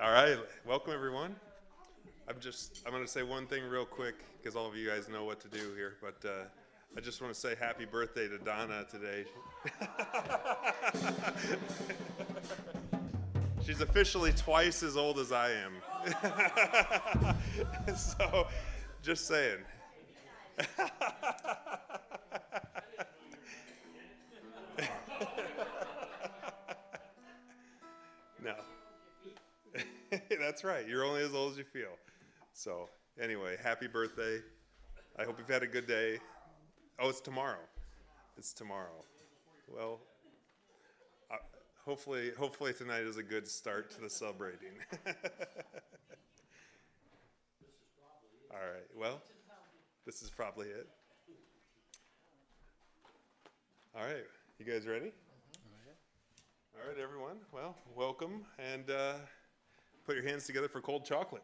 All right, welcome everyone. I'm going to say one thing real quick because all of you guys know what to do here, but I just want to say happy birthday to Donna today. She's officially twice as old as I am. So, just saying. No. That's right. You're only as old as you feel. So, anyway, happy birthday. I hope you've had a good day. Oh, it's tomorrow. It's tomorrow. Well, hopefully tonight is a good start to the celebrating. All right. Well, this is probably it. All right. You guys ready? All right, everyone. Well, welcome, and put your hands together for cold chocolate.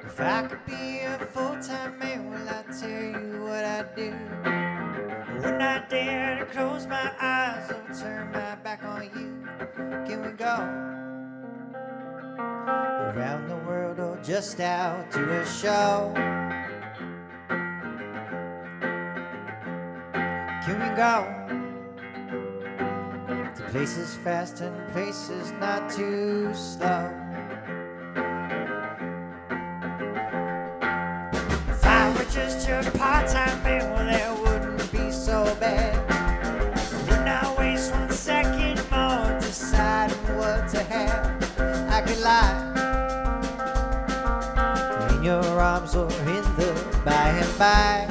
If I could be a full-time man, will I tell you what I do? Wouldn't I dare to close my eyes or turn my back on you? Can we go around the world or just out to a show? Can we go to places fast and places not too slow? Just your part-time man, well, that wouldn't be so bad. Wouldn't I waste 1 second more deciding what to have? I could lie in your arms or in the by and by.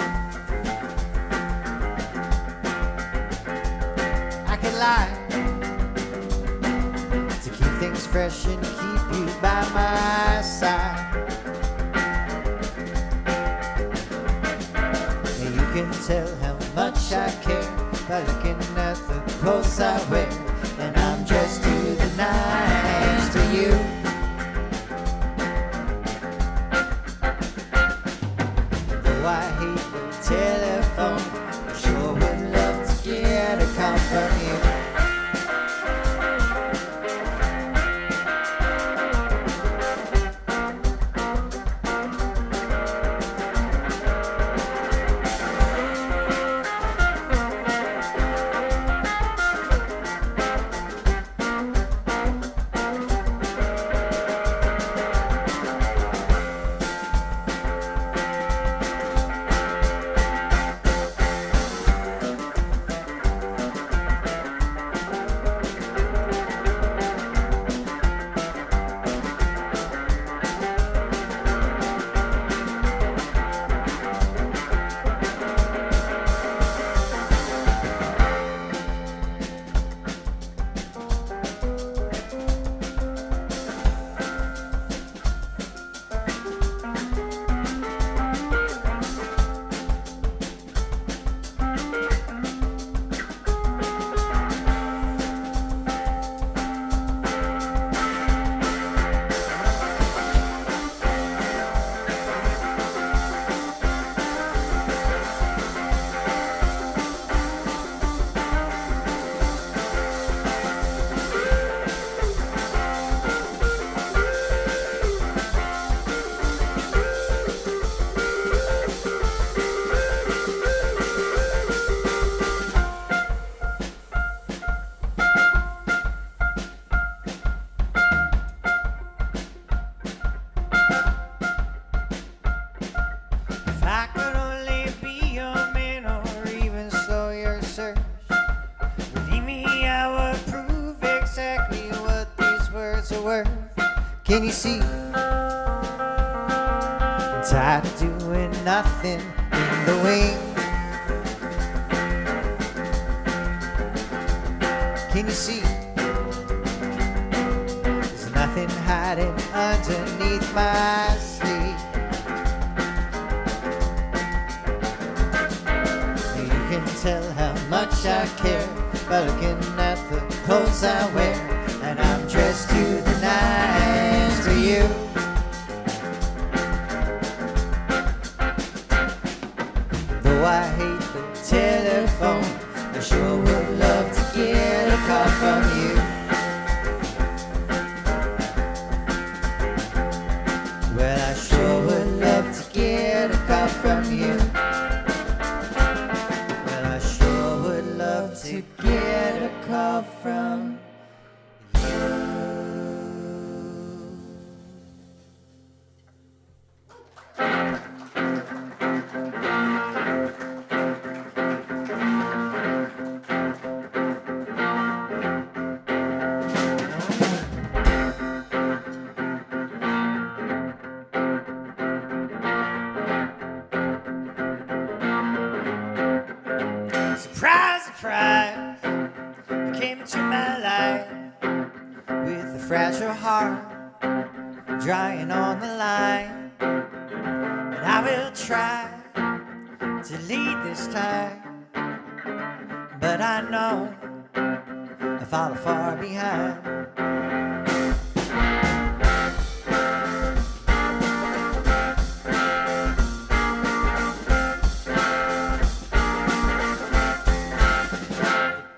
I could lie to keep things fresh and keep you by my side. And you can tell how much I care by looking at the clothes I wear. And I'm dressed to the nines for you. Though I hate the telephone, I sure would love to get a call from you. Can you see? I'm tired of doing nothing in the wing. Can you see? There's nothing hiding underneath my sleeve. You can tell how much I care by looking at the clothes I wear. And I'm dressed to the nines for you. Though I hate the telephone, I sure would love to get a call from you. Well, I sure would love to get a call from you. Well, I sure would love to get a call from you. Surprise, surprise, you came into my life with a fragile heart drying on the line. And I will try to lead this time, but I know I fall far behind.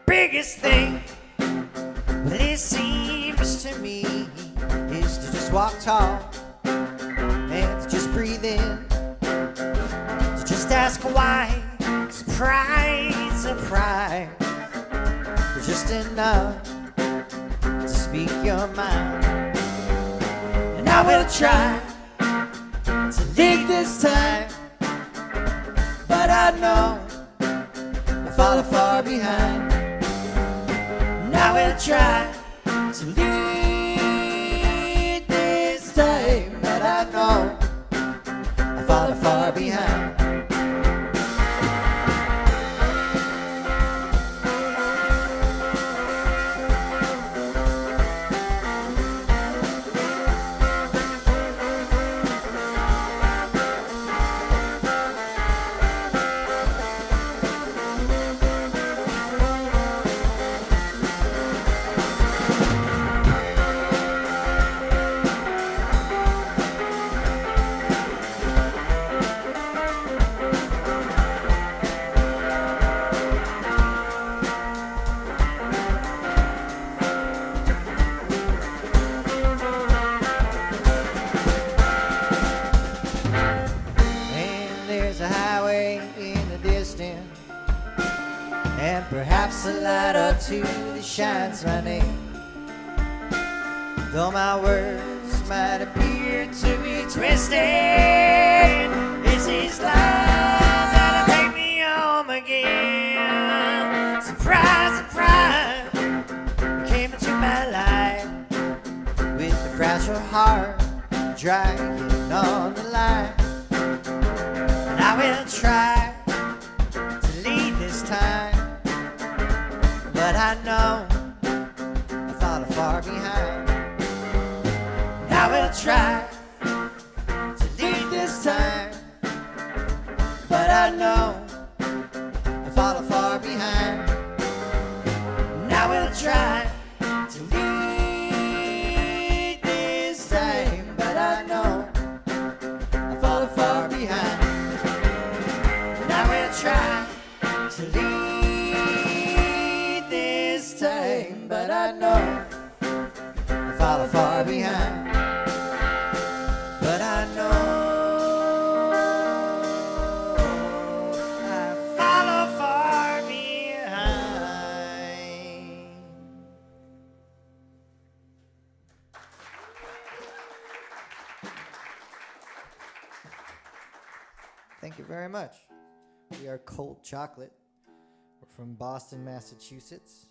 Biggest thing, well, it seems to me, is to just walk tall and to just breathe in, to just ask why. 'Cause pride's a pride, but just enough to speak your mind. And I will try to dig this time, but I know I fall far behind. I will try to lead this time, but I know I fall far behind. and perhaps a light or two that shines my name. Though my words might appear to be twisted, it's these lines that'll take me home again. Surprise, surprise, you came into my life with a fragile heart dragging on the line. And I will try to lead this time, but I know I thought far behind. And I will try to lead this time, but I know I fall far behind. And I will try to lead this time, but I know I fall far behind. And I will try to lead this time, but I know I fall far behind. But I know I follow far behind. Thank you very much. We are Cold Chocolate. We're from Boston, Massachusetts.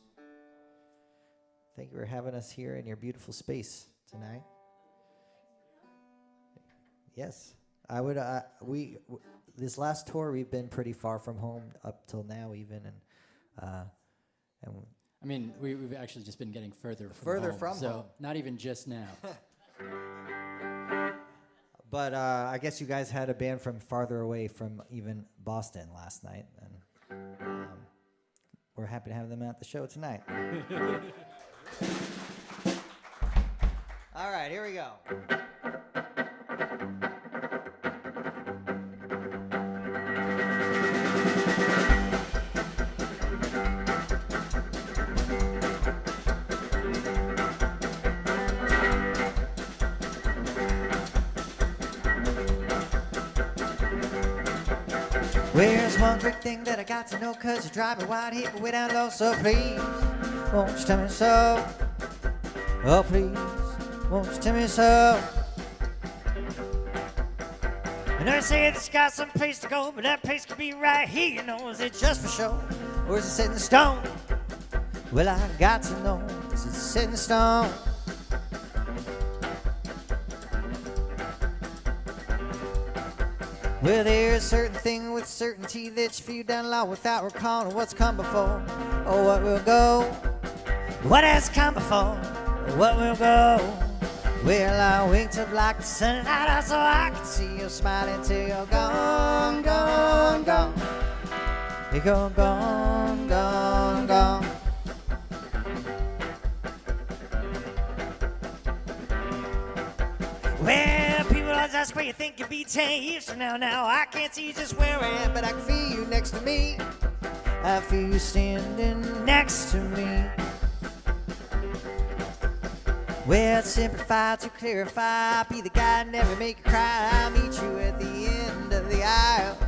Thank you for having us here in your beautiful space tonight. Yes, I would. This last tour we've been pretty far from home up till now, even, and I mean, we've actually just been getting further from home. So not even just now. But I guess you guys had a band from farther away from even Boston last night, and we're happy to have them at the show tonight. All right, here we go. Where's one quick thing that I got to know, 'cause you drive me wild, hit me way down low, so please, won't you tell me so? Oh please, won't you tell me so? I know you say it's got some place to go, but that place could be right here, you know. Is it just for show, or is it set in stone? Well, I got to know, is it set in stone? Well, there's a certain thing with certainty that you feel down low without recalling what's come before, or what will go. What has come before, or what will go. Well, I winked up like the sunlight out so I can see you smiling till you're gone, gone, gone. You're gone, gone, gone. Well, people always ask where you think you'll be 10 years from now. Now, I can't see just where I am, but I can feel you next to me. I feel you standing next to me. Well, to simplify, to clarify, I'll be the guy, never make you cry. I'll meet you at the end of the aisle.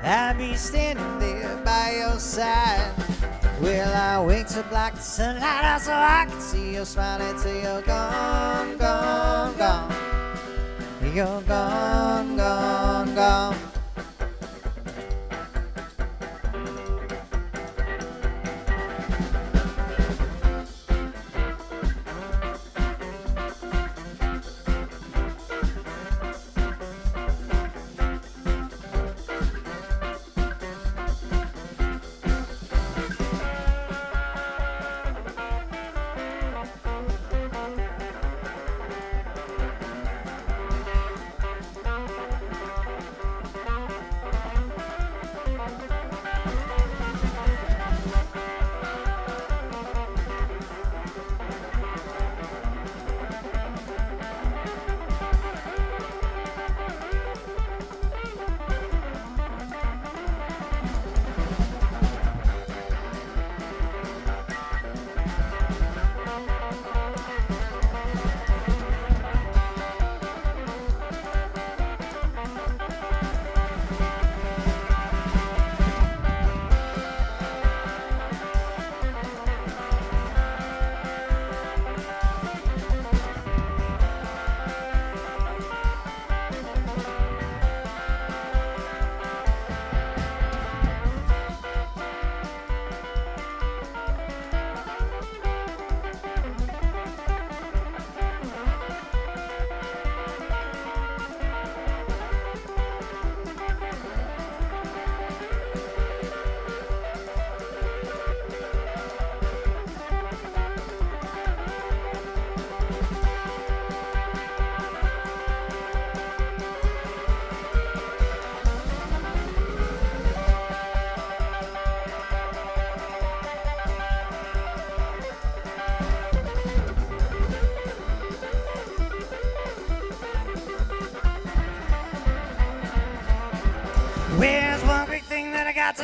I'll be standing there by your side. Well, I winked up like the sunlight out so I can see you smiling till you're gone, gone, gone. You're gone, gone, gone.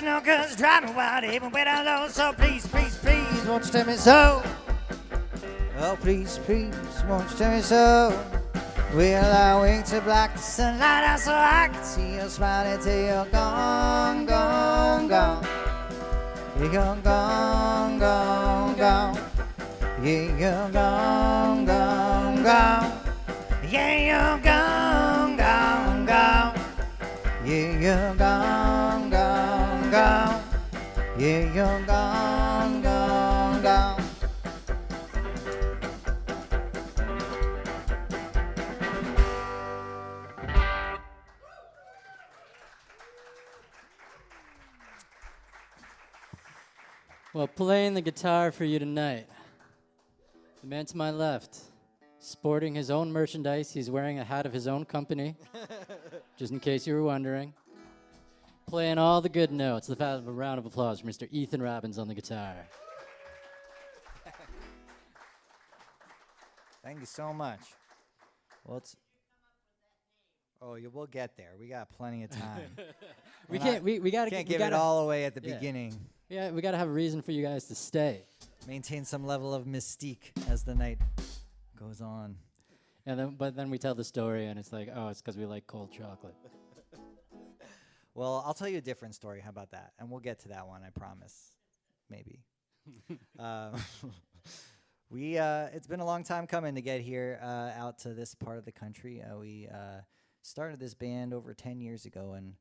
so no cause drive me wild even when I low. So please, please, please, won't you tell me so? Oh, please, please, won't you tell me so? Will I wait to block the sunlight out so I can see you smiling till you're gone, gone, gone. You're gone, gone, gone. Yeah, you're gone, gone, gone. Yeah, you're gone, gone, gone. Yeah, you're gone, gone, gone. Yeah, you're gone, gone, gone. Well, playing the guitar for you tonight, the man to my left, sporting his own merchandise. He's wearing a hat of his own company, just in case you were wondering. Playing all the good notes. Let's have a round of applause for Mr. Ethan Robbins on the guitar. Thank you so much. Well, it's... Oh, we'll get there. We got plenty of time. We gotta Can't give it all away at the beginning. Yeah, we gotta have a reason for you guys to stay. Maintain some level of mystique as the night goes on. But then we tell the story, and it's like, oh, it's because we like cold chocolate. Well, I'll tell you a different story. How about that? And we'll get to that one, I promise. Maybe. It's been a long time coming to get here out to this part of the country. We started this band over 10 years ago, and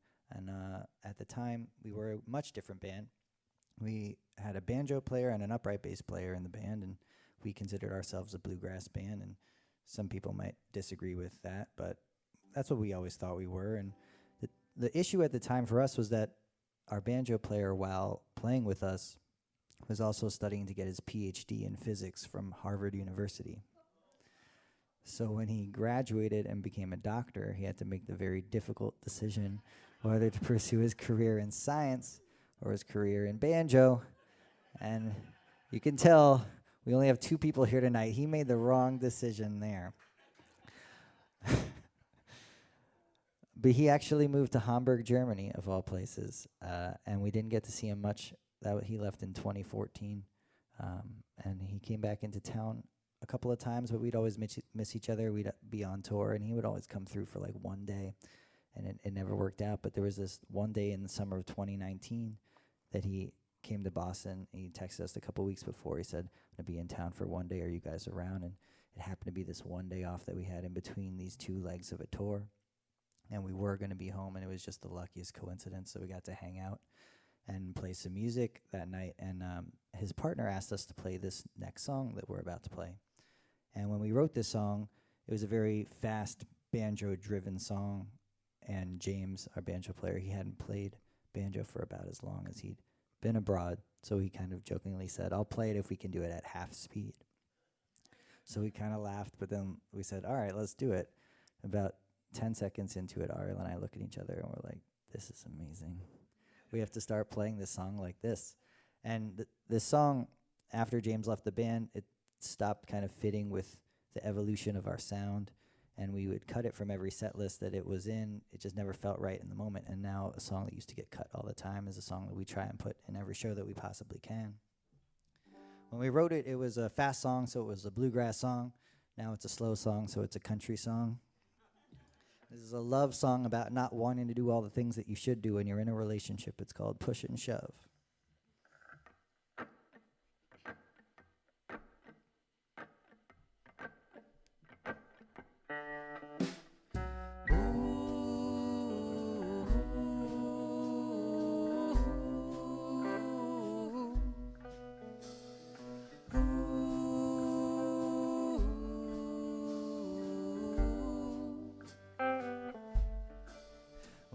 at the time, we were a much different band. We had a banjo player and an upright bass player in the band, and we considered ourselves a bluegrass band, and some people might disagree with that, but that's what we always thought we were. And the issue at the time for us was that our banjo player, while playing with us, was also studying to get his PhD in physics from Harvard University. So when he graduated and became a doctor, he had to make the very difficult decision whether to pursue his career in science or his career in banjo. And you can tell we only have 2 people here tonight. He made the wrong decision there. But he actually moved to Hamburg, Germany, of all places, and we didn't get to see him much. He left in 2014, and he came back into town a couple of times, but we'd always miss each other. We'd be on tour, and he would always come through for like one day, and it never worked out. But there was this one day in the summer of 2019 that he came to Boston. He texted us a couple weeks before. He said, I'm going to be in town for one day. Are you guys around? And it happened to be this one day off that we had in between these 2 legs of a tour. And we were going to be home, and it was just the luckiest coincidence. So we got to hang out and play some music that night. And his partner asked us to play this next song that we're about to play. And when we wrote this song, it was a very fast banjo-driven song. And James, our banjo player, he hadn't played banjo for about as long as he'd been abroad. So he kind of jokingly said, I'll play it if we can do it at half speed. So we kind of laughed, but then we said, all right, let's do it. About 10 seconds into it, Ariel and I look at each other and we're like, this is amazing. We have to start playing this song like this. And this song, after James left the band, it stopped kind of fitting with the evolution of our sound. And we would cut it from every set list that it was in. It just never felt right in the moment. And now a song that used to get cut all the time is a song that we try and put in every show that we possibly can. When we wrote it, it was a fast song, so it was a bluegrass song. Now it's a slow song, so it's a country song. This is a love song about not wanting to do all the things that you should do when you're in a relationship. It's called Push and Shove.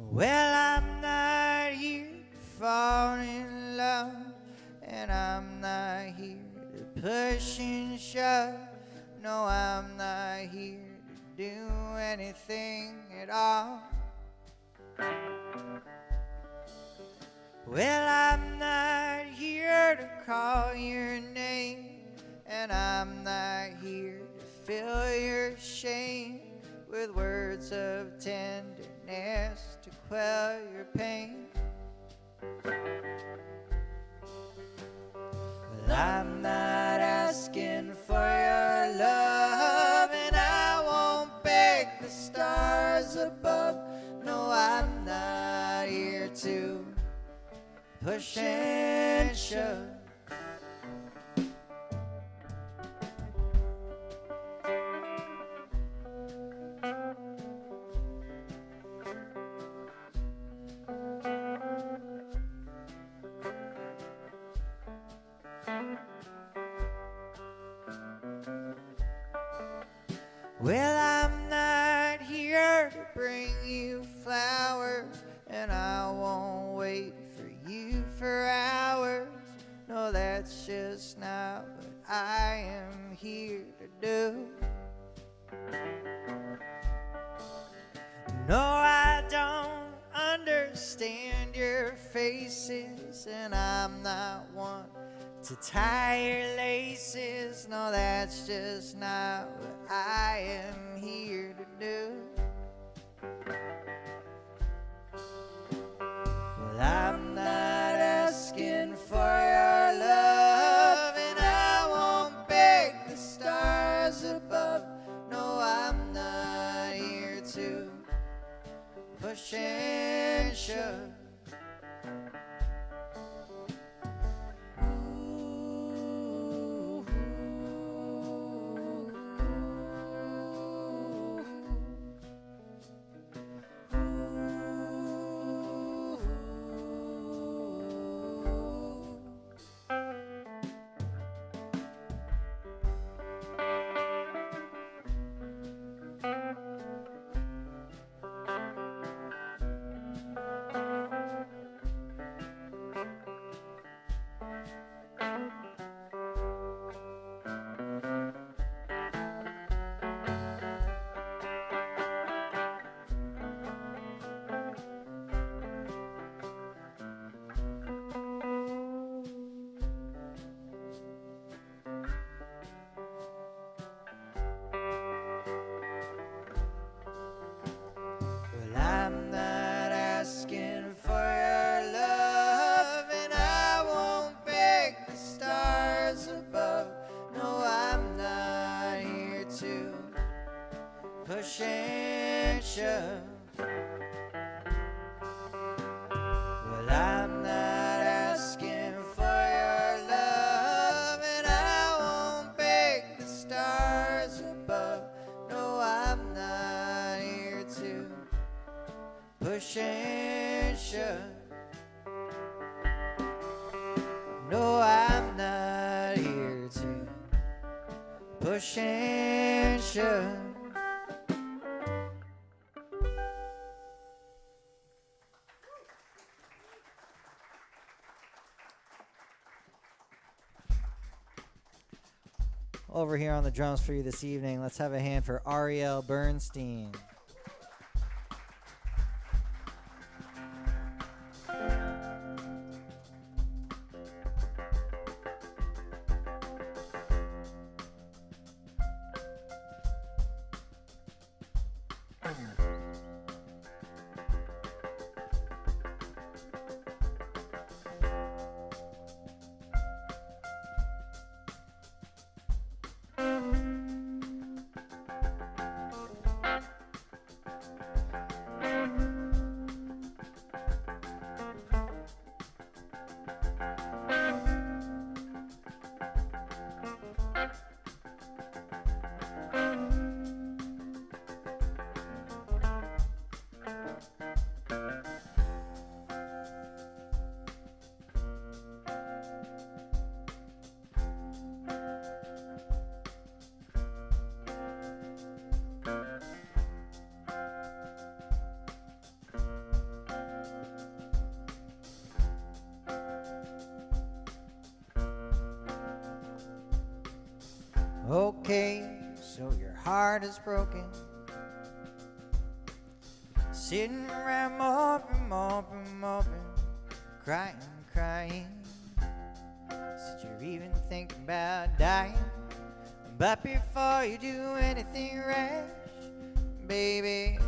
Well, I'm not here to fall in love, and I'm not here to push and shove. No, I'm not here to do anything at all. Well, I'm not here to call your name, and I'm not here to fill your shame with words of tenderness to quell your pain. Well, I'm not asking for your love, and I won't beg the stars above. No, I'm not here to push and shove. Well, I'm not here to bring you flowers, and I won't wait for you for hours. No, that's just not what I am here to do. No, I don't understand your faces, and I'm not one to tie your laces. No, that's just not what I am here to do. Well, I'm not asking for your love, and I won't beg the stars above. No, I'm not here to push and shove. I'm not asking for your love, and I won't beg the stars above. No, I'm not here to push and shove. Well, I'm not asking for your love, and I won't beg the stars above. No, I'm not here to push and shove. No, I'm not here to push and shove. Over here on the drums for you this evening, let's have a hand for Ariel Bernstein. Okay, so your heart is broken, sitting around moping, crying. Said you're even thinking about dying, but before you do anything rash, baby,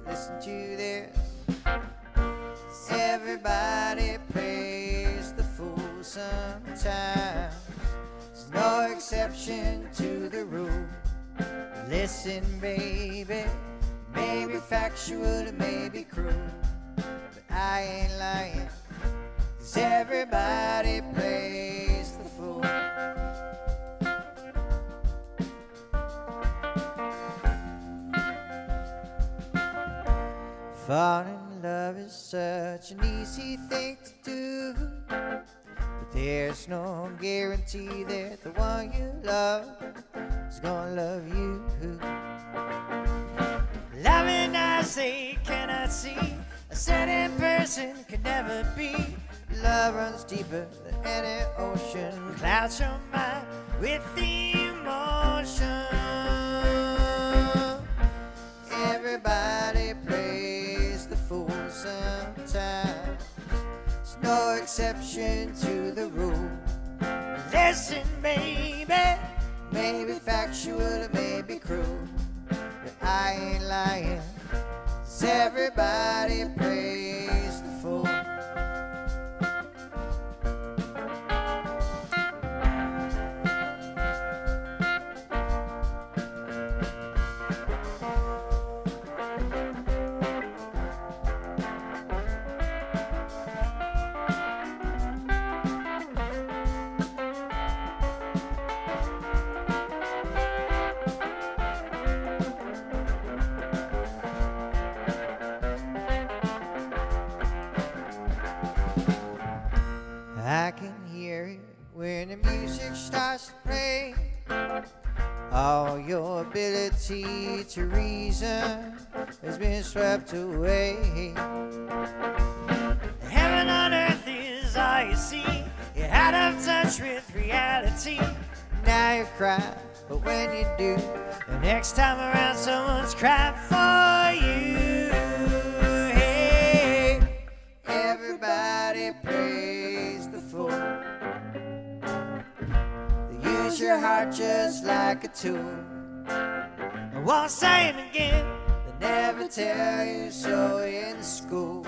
listen to this. Everybody prays exception to the rule. Listen, baby, maybe factual, it may be cruel, but I ain't lying, 'cause everybody plays the fool. Falling in love is such an easy thing to do, but there's no guarantee that the one you love is gonna love you. Loving as they cannot see, a certain person can never be. Love runs deeper than any ocean, clouds your mind with emotion. Everybody plays the fool sometimes. There's no exception to the rule. Listen, baby, maybe factual, it may be cruel, but I ain't lying, 'cause everybody plays the fool. I can hear it when the music starts to play. All your ability to reason has been swept away. Heaven on earth is all you see. You're out of touch with reality. Now you cry, but when you do, the next time around someone's crying for you. Hey, everybody plays the fool. They use your heart just like a tool. I won't say it again, they never tell you so in school.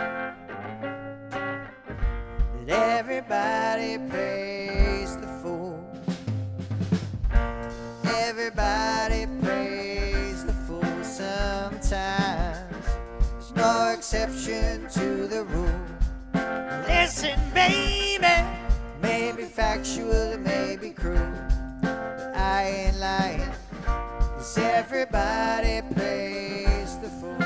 That everybody plays the fool. Everybody plays the fool sometimes. There's no exception to the rule. Listen, baby, maybe factual, it may be cruel, but I ain't lying, 'cause everybody plays the fool.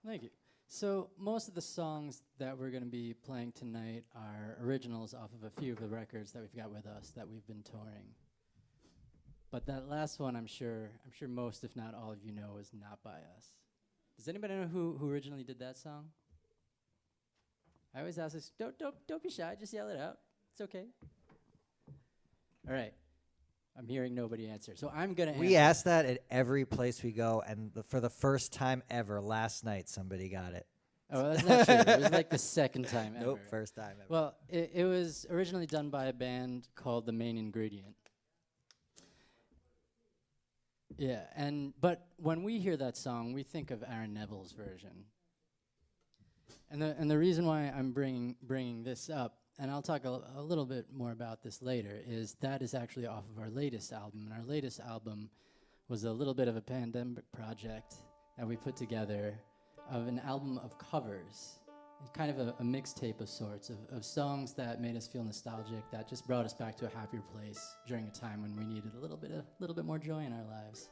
Thank you. So most of the songs that we're going to be playing tonight are originals off of a few of the records that we've got with us that we've been touring. But that last one, I'm sure most, if not all of you know, is not by us. Does anybody know who originally did that song? I always ask this. Don't be shy. Just yell it out. It's okay. All right. I'm hearing nobody answer, so I'm gonna. We ask that at every place we go, and for the first time ever, last night somebody got it. Oh, that's not true. It was like the second time ever. Nope, first time ever. Well, it was originally done by a band called The Main Ingredient. Yeah, but when we hear that song, we think of Aaron Neville's version. And the reason why I'm bringing this up, and I'll talk a little bit more about this later, is that is actually off of our latest album. And our latest album was a little bit of a pandemic project that we put together of an album of covers. It's kind of a mixtape of sorts of songs that made us feel nostalgic, that just brought us back to a happier place during a time when we needed a little bit more joy in our lives.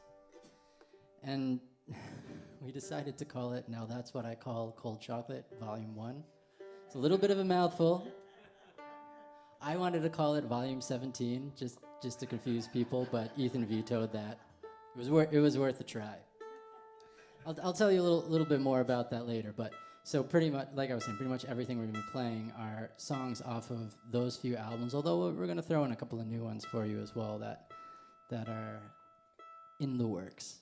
And we decided to call it, now that's what I call Cold Chocolate, Volume 1. It's a little bit of a mouthful. I wanted to call it Volume 17, just to confuse people, but Ethan vetoed that. It was worth a try. I'll tell you a little bit more about that later. But So pretty much, like I was saying, pretty much everything we're gonna be playing are songs off of those few albums. Although we're gonna throw in a couple of new ones for you as well that are in the works.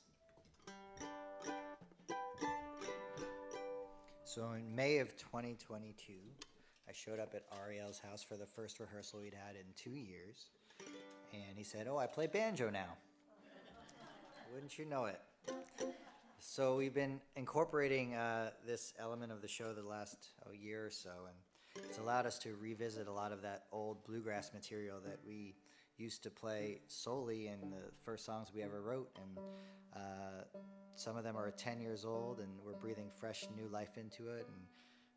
So in May of 2022, I showed up at Ariel's house for the first rehearsal we'd had in 2 years. And he said, "Oh, I play banjo now." Wouldn't you know it? So we've been incorporating this element of the show the last year or so, and it's allowed us to revisit a lot of that old bluegrass material that we used to play solely in the first songs we ever wrote. And some of them are 10 years old, and we're breathing fresh new life into it, and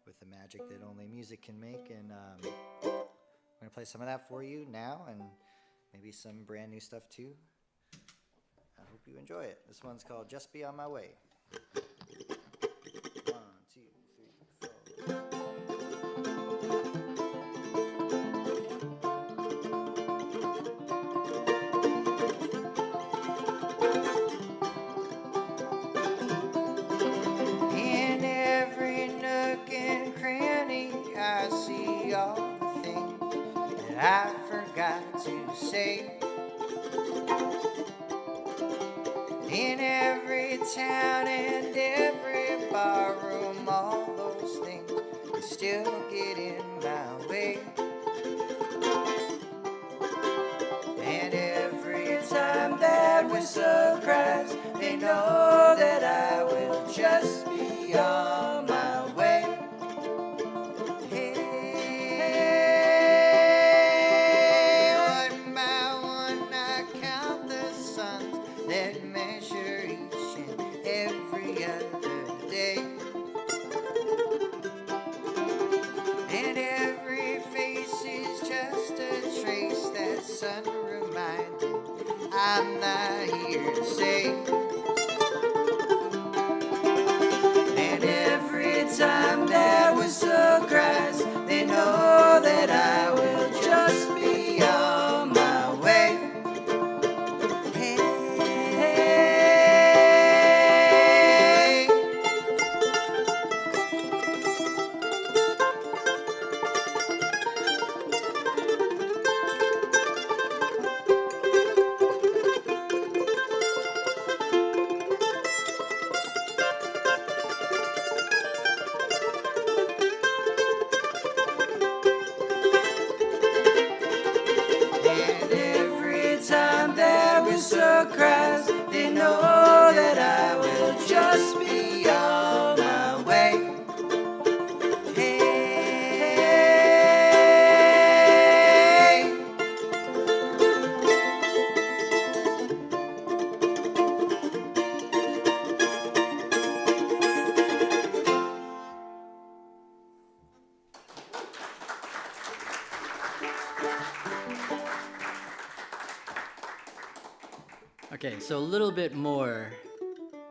with the magic that only music can make. And I'm going to play some of that for you now, and maybe some brand new stuff too. I hope you enjoy it. This one's called Just Be On My Way. 1, 2, 3, 4. In every nook and cranny, I see all the things that I forgot to say. In every town and every bar room, all those things that still get in my way. And every time that whistle cries, they know that I will just be on my way. One by one I count the suns that measure each and every other day. And every face is just a trace that sun reminded I'm not here to say. And every time that whistle cries, they know that I will just be on my way. And every time that whistle cries, they know that I will just be on my way. Okay, so a little bit more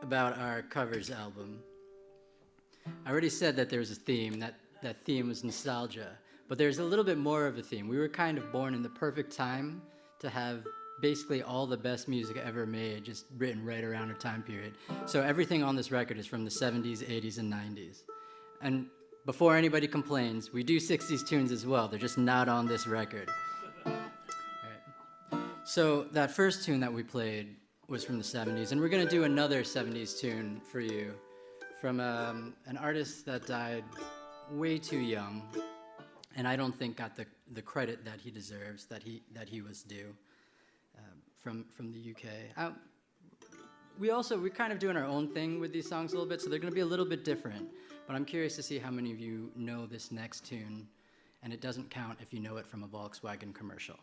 about our covers album. I already said that there was a theme, that theme was nostalgia, but there's a little bit more of a theme. We were kind of born in the perfect time to have basically all the best music ever made, just written right around our time period. So everything on this record is from the 70s, 80s, and 90s. And before anybody complains, we do 60s tunes as well. They're just not on this record. So that first tune that we played was from the 70s, and we're gonna do another 70s tune for you from an artist that died way too young, and I don't think got the credit that he deserves, that he was due, from the UK. We're kind of doing our own thing with these songs a little bit, so they're gonna be a little bit different, but I'm curious to see how many of you know this next tune, and it doesn't count if you know it from a Volkswagen commercial.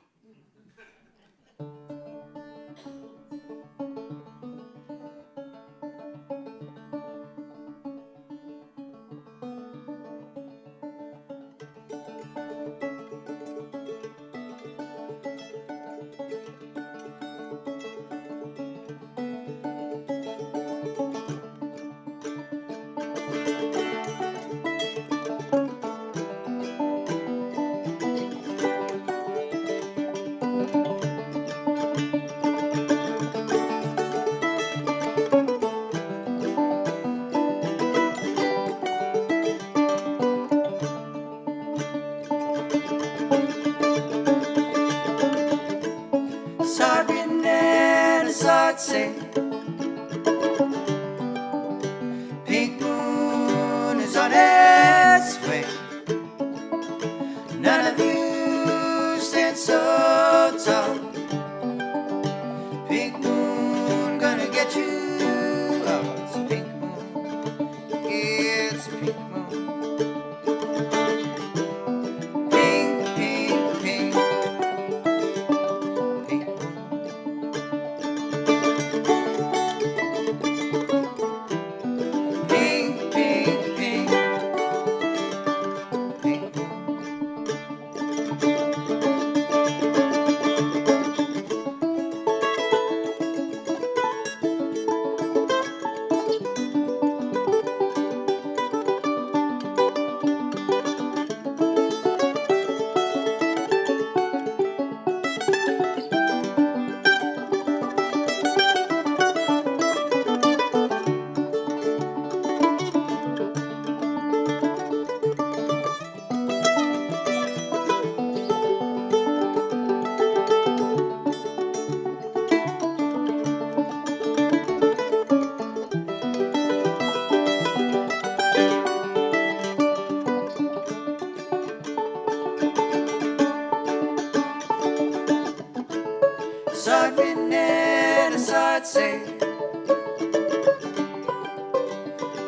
saw it written and I saw it say,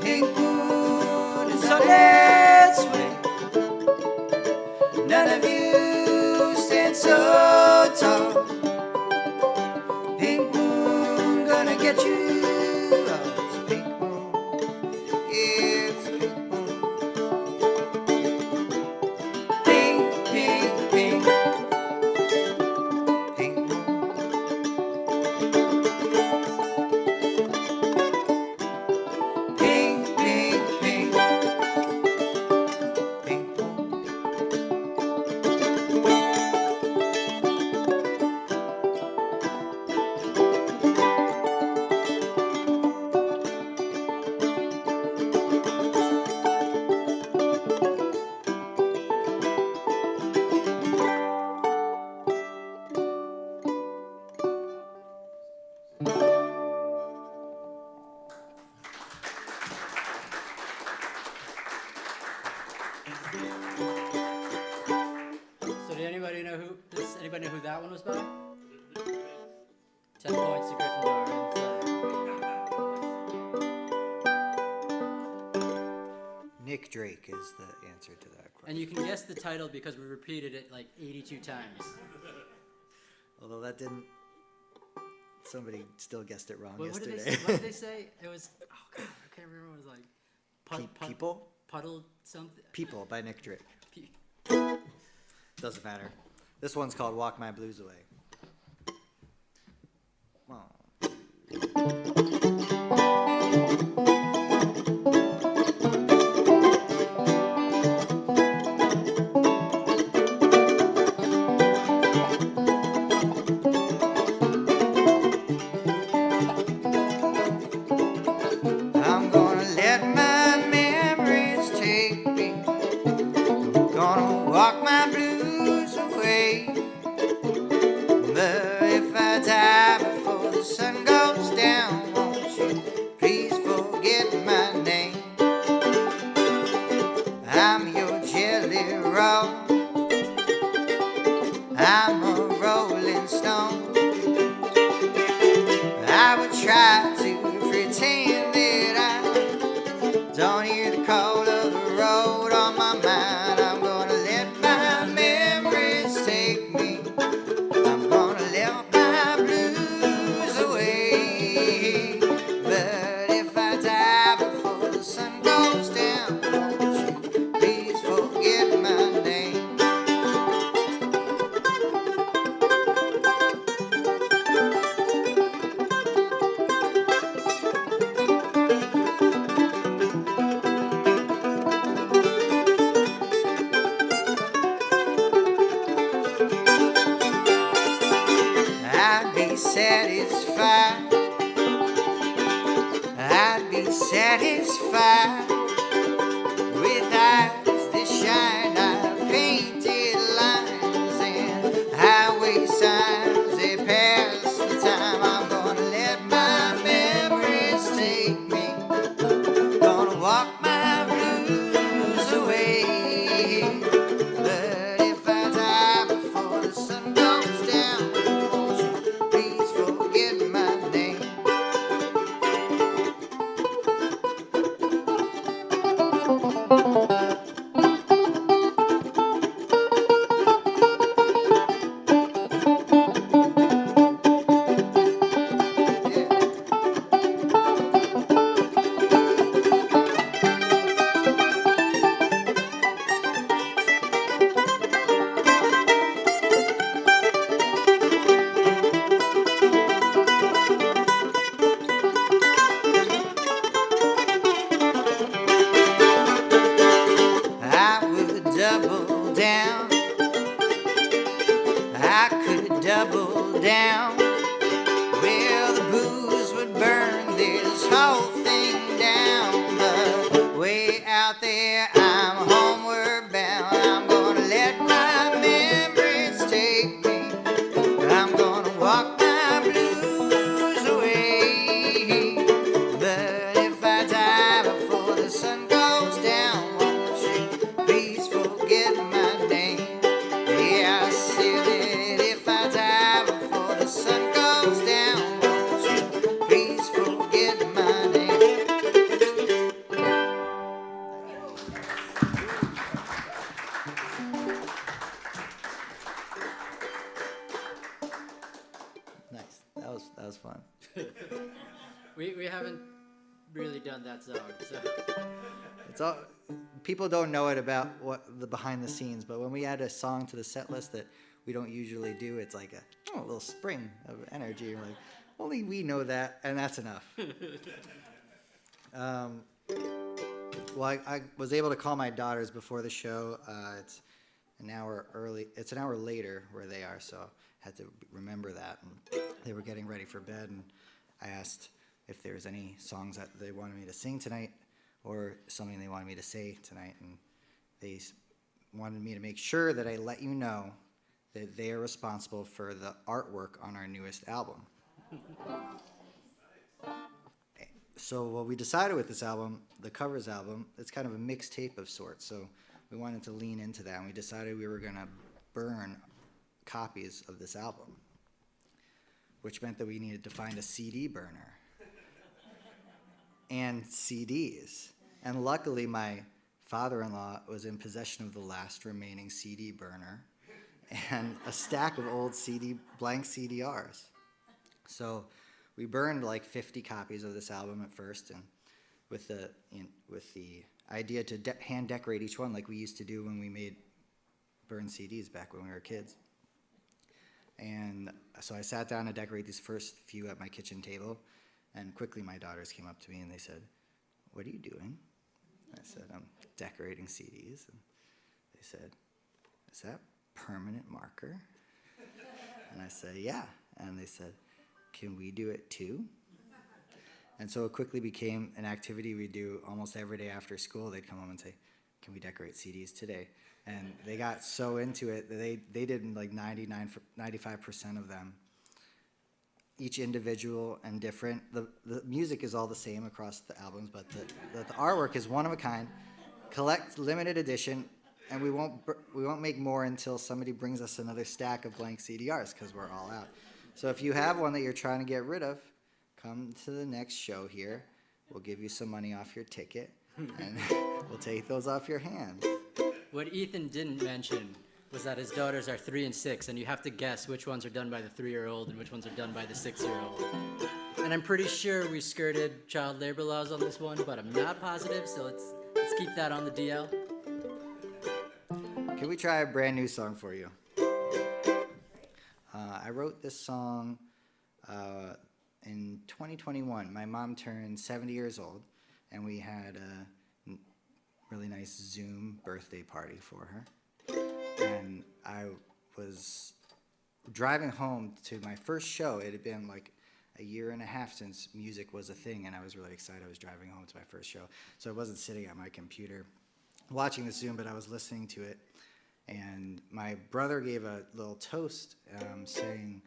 pink moon is on its way. None of you stand so tall. Pink moon gonna get you. Oh, it's a pink moon. It's a pink moon. Pink, pink, pink. Pink moon. Pink, pink, pink. Pink moon. So did anybody know who that one was by? 10 points to Gryffindor. Nick Drake is the answer to that question. And you can guess the title because we repeated it like 82 times. Although that didn't. Somebody still guessed it wrong What did yesterday. they say? What did they say? It was, oh god, I can't remember. It was like People? Puddle something. People by Nick Drake. Pe- Doesn't matter. This one's called Walk My Blues Away. I'm gonna let my memories take me. Gonna walk my blues away. But if I die before the sun goes down, won't you please forget my name? I'm your jelly roll. I'm a rolling stone. I would try to pretend that I don't hear the call of the road on my mind. I'm gonna let my memories take me. I'm gonna let my blues away. But if I die before the sun goes down, won't you please forget my name? I'd be satisfied. I'd be satisfied with eyes that shine. I painted lines and highway signs that pass the time. I'm gonna let my memories take me. Gonna walk my blues away. But if I die before the sun goes down, won't you please forget my name? I would double down. I could double down. Well, the booze would burn this whole thing down. But way out there, I'm homeward bound. I'm gonna let my memories take me. I'm gonna walk my blues away. But if I die before the sun goes down, won't you please forget my name? Yeah, I said that if I die before the sun We haven't really done that song, so. It's all people don't know it about what the behind the scenes, but when we add a song to the set list that we don't usually do, it's like a little spring of energy. We're like, only we know that, and that's enough. Well, I was able to call my daughters before the show. It's an hour early. It's an hour later where they are, so I had to remember that. And they were getting ready for bed, and I asked if there was any songs that they wanted me to sing tonight or something they wanted me to say tonight, and they wanted me to make sure that I let you know that they are responsible for the artwork on our newest album. So what we decided with this album, the covers album, it's kind of a mixtape of sorts, so we wanted to lean into that, and we decided we were going to burn copies of this album, which meant that we needed to find a CD burner and CDs. And luckily, my father-in-law was in possession of the last remaining CD burner and a stack of old blank CDRs. So we burned like 50 copies of this album at first, and with the idea to hand decorate each one like we used to do when we made burn CDs back when we were kids. And so I sat down to decorate these first few at my kitchen table, and quickly my daughters came up to me and they said, "What are you doing?" I said, "I'm decorating CDs." And they said, "Is that permanent marker?" And I said, "Yeah." And they said, "Can we do it too?" And so it quickly became an activity we do almost every day after school. They'd come home and say, "Can we decorate CDs today?" And they got so into it that they did like 95% of them, each individual and different. The music is all the same across the albums, but the artwork is one of a kind, collect limited edition, and we won't make more until somebody brings us another stack of blank CDRs because we're all out. So if you have one that you're trying to get rid of, come to the next show here. We'll give you some money off your ticket, and we'll take those off your hands. What Ethan didn't mention was that his daughters are 3 and 6, and you have to guess which ones are done by the 3-year-old and which ones are done by the 6-year-old. And I'm pretty sure we skirted child labor laws on this one, but I'm not positive, so let's keep that on the DL. Can we try a brand new song for you? I wrote this song in 2021. My mom turned 70 years old, and we had a really nice Zoom birthday party for her. And I was driving home to my first show. It had been like a year and a half since music was a thing, and I was really excited. I was driving home to my first show. So I wasn't sitting at my computer watching the Zoom, but I was listening to it. And my brother gave a little toast saying,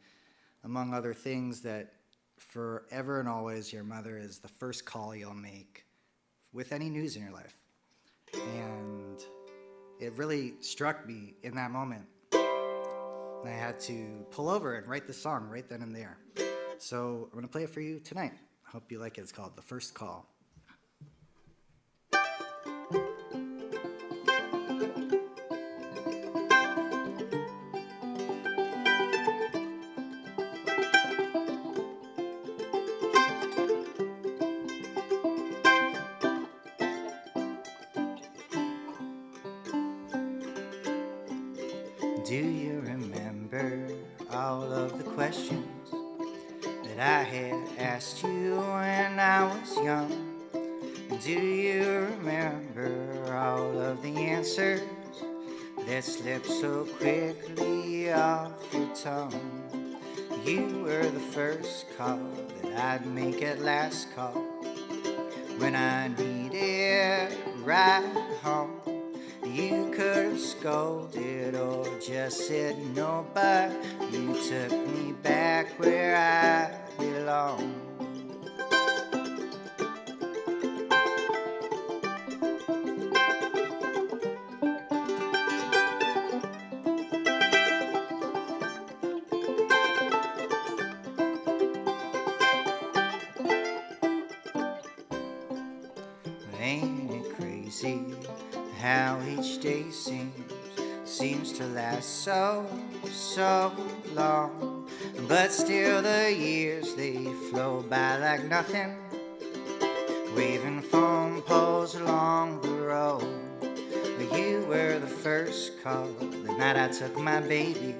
among other things, that forever and always your mother is the first call you'll make with any news in your life. And it really struck me in that moment. And I had to pull over and write the song right then and there. So I'm going to play it for you tonight. I hope you like it. It's called The First Call. Do you remember all of the questions that I had asked you when I was young? Do you remember all of the answers that slipped so quickly off your tongue? You were the first call that I'd make at last call when I needed a ride home. You could have scolded or just said no, but you took me back where I belong. Ain't it crazy how each day seems to last so long, but still the years they flow by like nothing waving phone poles along the road. You were the first call the night I took my baby.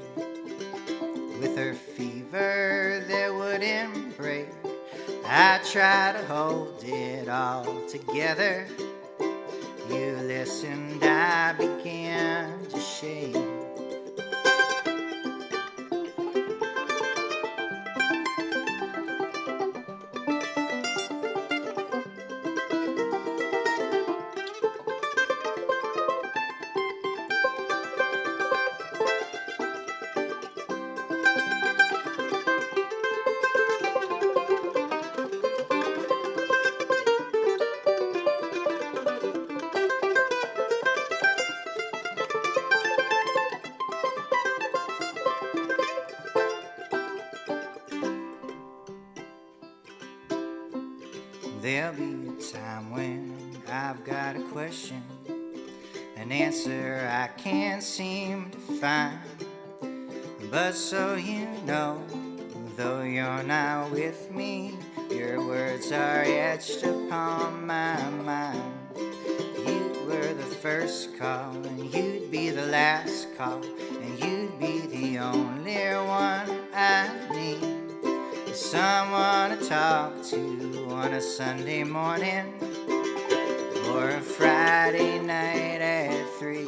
With her fever that wouldn't break, I tried to hold it all together. You listened, I began to shake. There'll be a time when I've got a question, an answer I can't seem to find. But so you know, though you're not with me, your words are etched upon my mind. You were the first call, and you'd be the last call, and you'd be the only one I need. Someone to talk to on a Sunday morning or a Friday night at 3.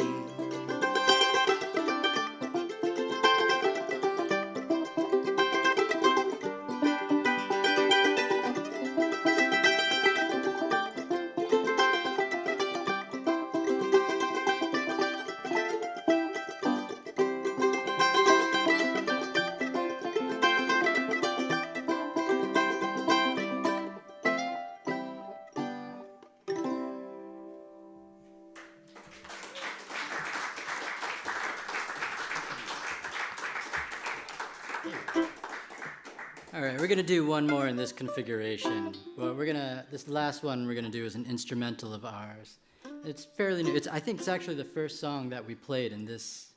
All right, we're gonna do one more in this configuration. Well, this last one we're gonna do is an instrumental of ours. It's fairly new. I think it's actually the first song that we played in this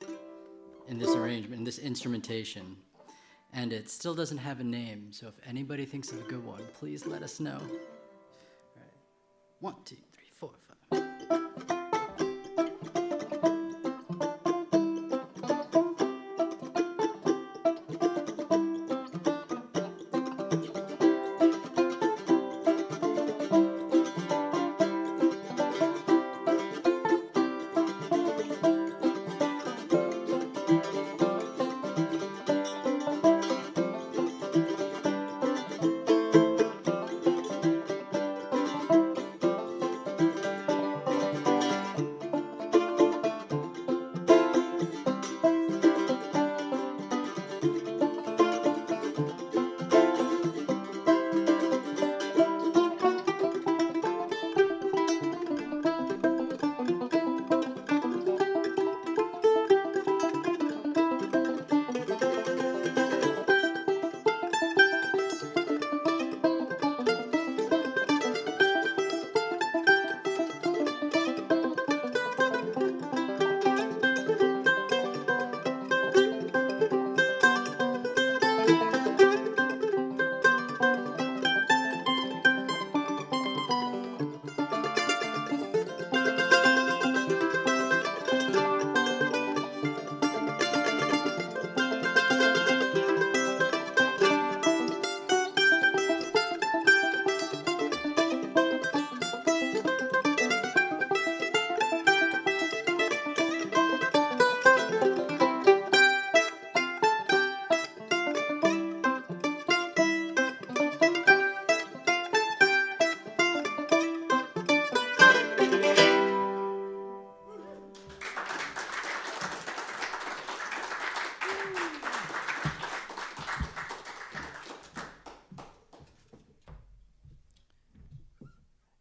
arrangement, in this instrumentation. And it still doesn't have a name, so if anybody thinks of a good one, please let us know. All right. 1, 2, 3, 4, 5.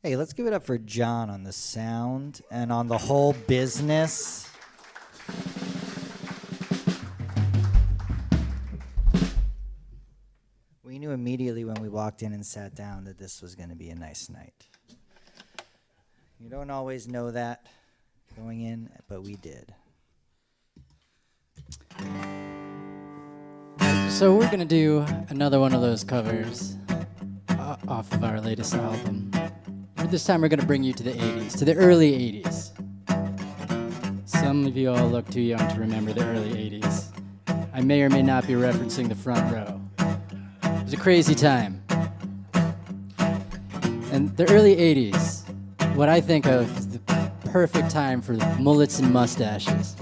Hey, let's give it up for John on the sound and on the whole business. We knew immediately when we walked in and sat down that this was going to be a nice night. You don't always know that going in, but we did. So we're gonna do another one of those covers off of our latest album. This time we're going to bring you to the 80s, to the early 80s. Some of you all look too young to remember the early 80s. I may or may not be referencing the front row. It was a crazy time. And the early 80s, what I think of is the perfect time for mullets and mustaches.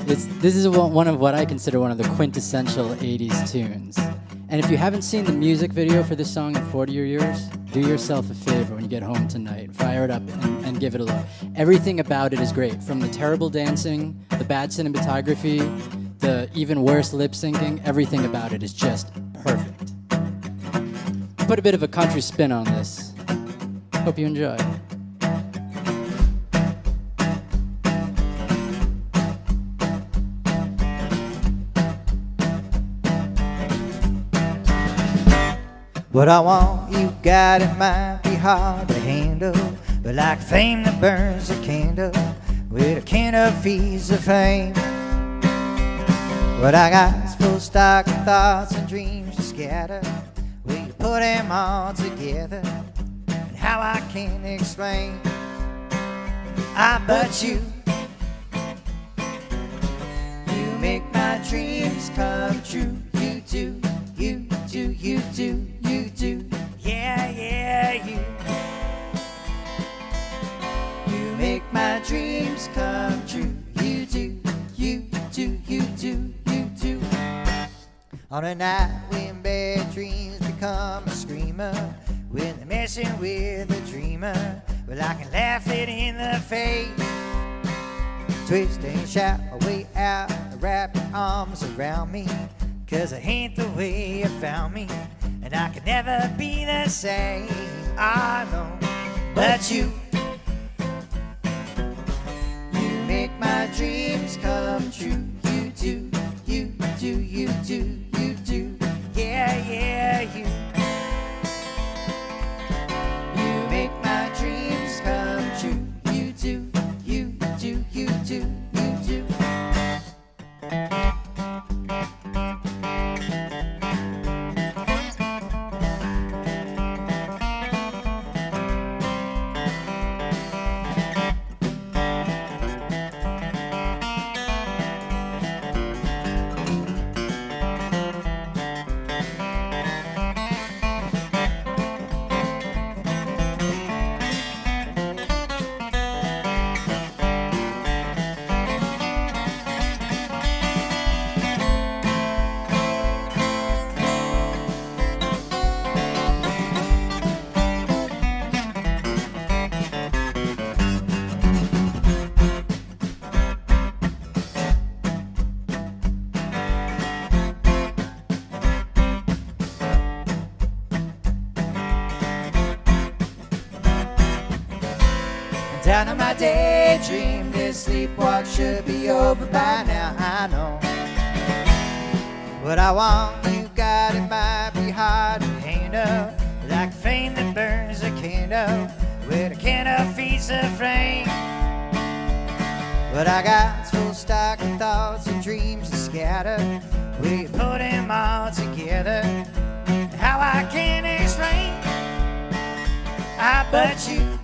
This is one of what I consider one of the quintessential 80s tunes. And if you haven't seen the music video for this song in 40 years, do yourself a favor when you get home tonight. Fire it up and give it a look. Everything about it is great, from the terrible dancing, the bad cinematography, the even worse lip syncing. Everything about it is just perfect. Put a bit of a country spin on this. Hope you enjoy. What I want, you got it, might be hard to handle, but like fame that burns a candle with a can of fees of fame. What I got is full stock of thoughts and dreams to scatter. Will you put them all together? And how I can't explain. But you make my dreams come true. You do, you do, you do. You do, yeah, yeah, you make my dreams come true. You do, you do, you do, you do. On a night when bad dreams become a screamer, when they're messing with a dreamer, well, I can laugh it in the face, twist and shout my way out, wrap your arms around me, 'cause I hate the way you found me. And I can never be the same, I know. But you make my dreams come true. You do, you do, you do, you do. Yeah, yeah, you make my dreams come true. You do, you do, you do, you do. Down in my daydream, this sleepwalk should be over by now, I know. What I want, you got it, might be hard to handle, like fame that burns a candle with a can of feast of flame. What I got's full stock of thoughts and dreams to scatter. Will you put them all together? How I can't explain. But you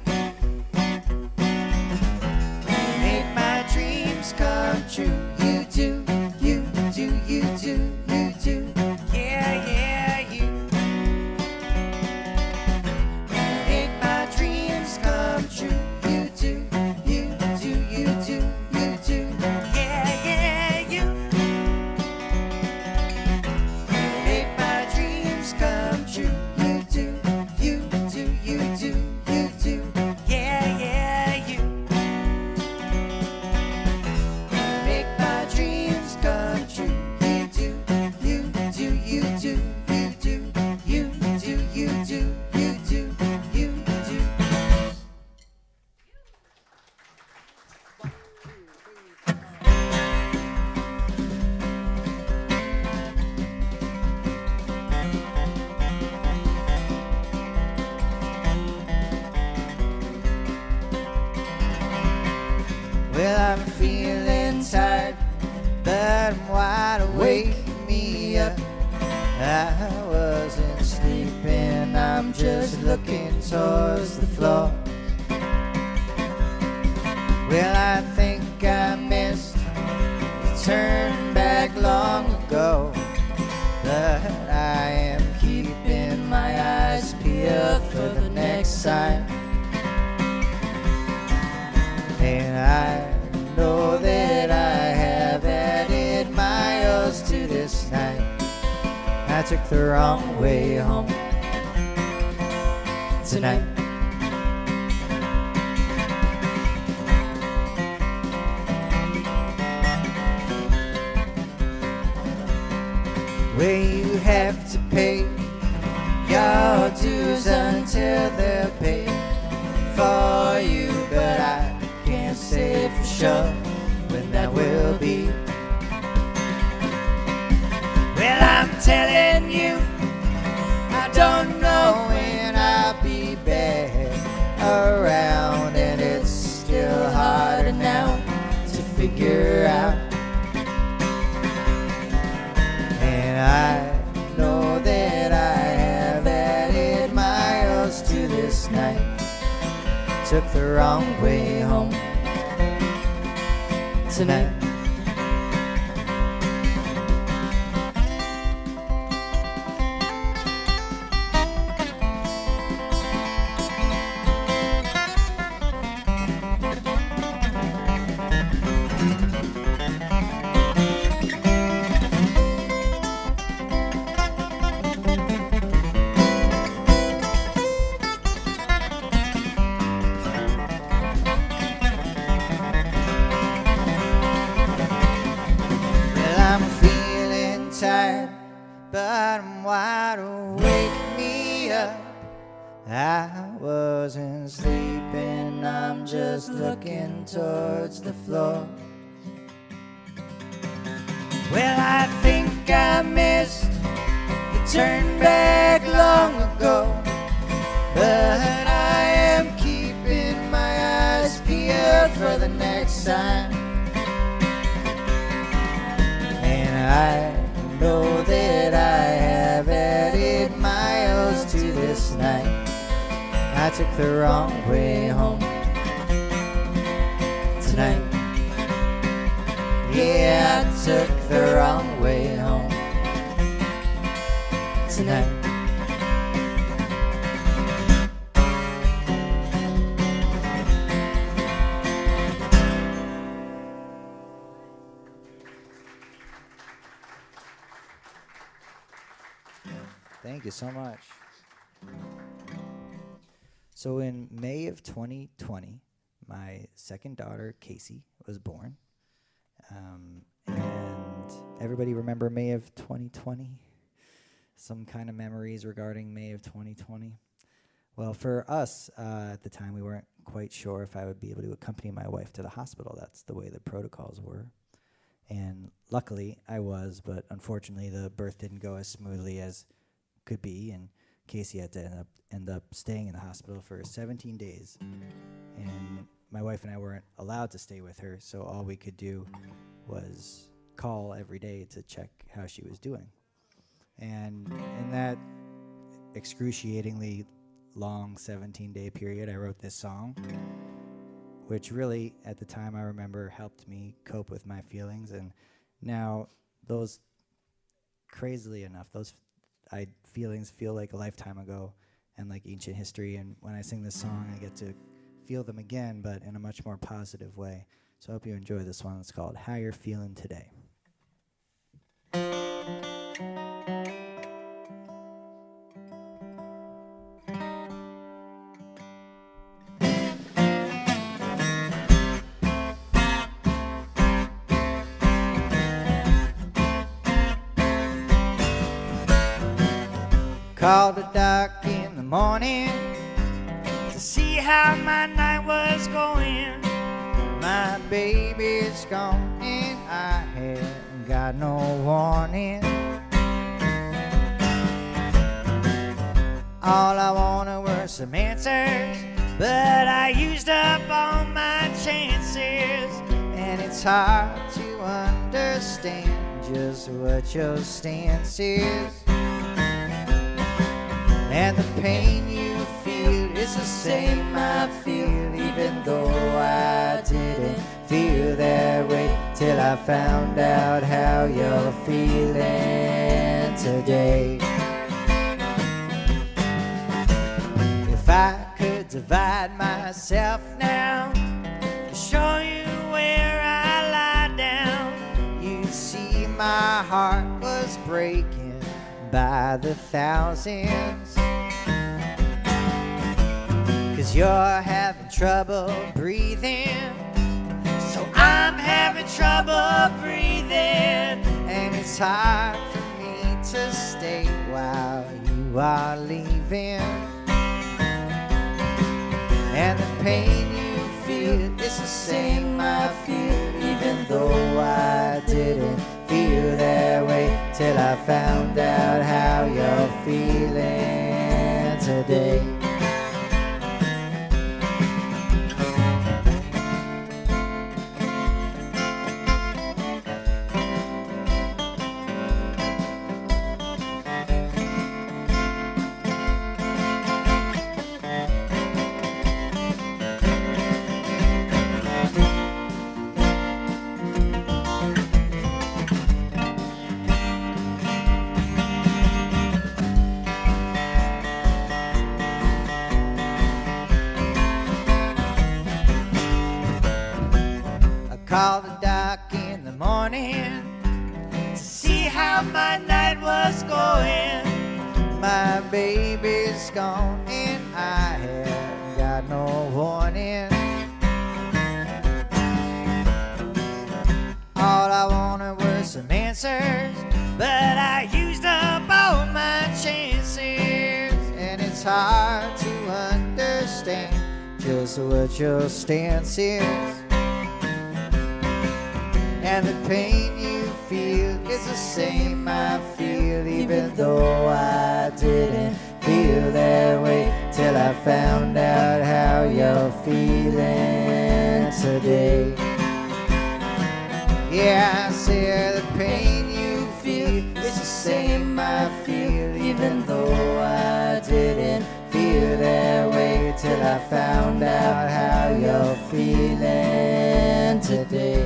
make my dreams come true. You do, you do, you do, you do. Yeah, yeah, you make my dreams come true. You do, you do, you do, you do. Yeah, yeah, you make my dreams come true. You do, you do, you do, you do. Yeah, yeah, you make my dreams come true. You do, you do, you do, you do, you do, you do, you do, you do. Well, I'm feeling tired, but I'm wide awake. Me up, I wasn't sleeping. I'm just looking towards the floor. Well, I think I missed the turn back long ago, but I am keeping my eyes peeled for the next sign. And I know that I have added miles to this night. I took the wrong way home tonight. Where you have to pay your dues until they're paid for you, but I can't say for sure when that will be. Well, I'm telling you, I don't know when I'll be back around, and it's still harder now to figure out. And I know that I have added miles to this night. Took the wrong way home tonight. But I'm wide awake, me up. I wasn't sleeping, I'm just looking towards the floor. Well, I think I missed the turn back long ago, but I am keeping my eyes peeled for the next sign. And I know that I have added miles to this night. I took the wrong way home tonight. Yeah, I took the wrong way home tonight. Thank you so much. So in May of 2020, my second daughter, Casey, was born. And everybody remember May of 2020? Some kind of memories regarding May of 2020? Well, for us, at the time, we weren't quite sure if I would be able to accompany my wife to the hospital. That's the way the protocols were. And luckily, I was, but unfortunately, the birth didn't go as smoothly as could be, and Casey had to end up staying in the hospital for 17 days. And my wife and I weren't allowed to stay with her, so all we could do was call every day to check how she was doing. And in that excruciatingly long 17-day period, I wrote this song, which really, at the time, I remember helped me cope with my feelings. And now, those, crazily enough, those feelings feel like a lifetime ago and like ancient history. And when I sing this song, I get to feel them again, but in a much more positive way. So I hope you enjoy this one. It's called How You're Feeling Today. Called the doc in the morning to see how my night was going. My baby's gone and I hadn't got no warning. All I wanted were some answers, but I used up all my chances. And it's hard to understand just what your stance is. And the pain you feel is the same I feel, even though I didn't feel that way till I found out how you're feeling today. If I could divide myself now to show you where I lie down, you'd see my heart was breaking by the thousands. 'Cause you're having trouble breathing, so I'm having trouble breathing, and it's hard for me to stay while you are leaving. And the pain you feel is the same I feel, even though I didn't feel that way till I found out how you're feeling today. Called the doc in the morning to see how my night was going. My baby's gone and I haven't got no warning. All I wanted was some answers, but I used up all my chances. And it's hard to understand just what your stance is. And the pain you feel is the same I feel, even though I didn't feel that way till I found out how you're feeling today. Yeah, I say the pain you feel is the same I feel, even though I didn't feel that way till I found out how you're feeling today.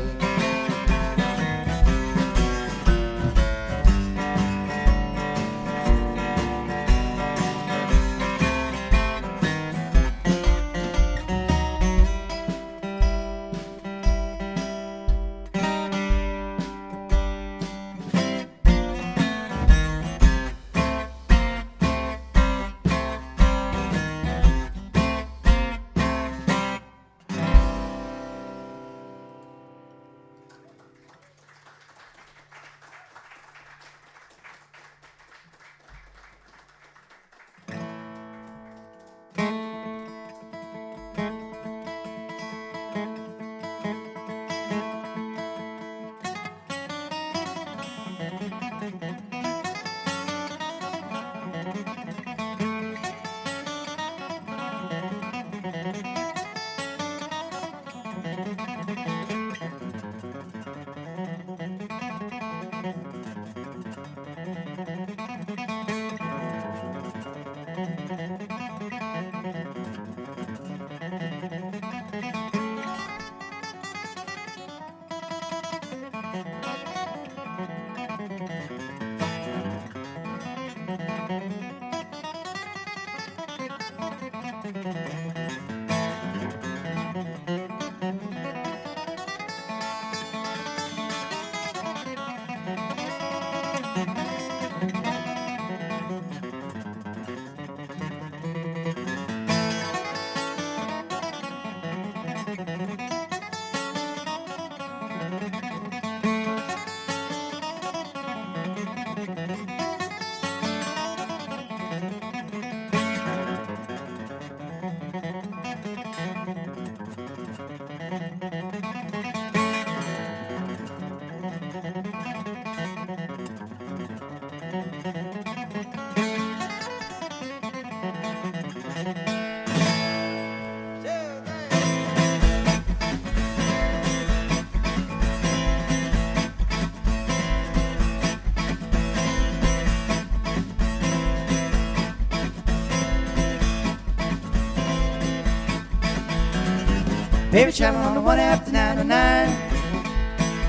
Baby, traveling on the one after 909.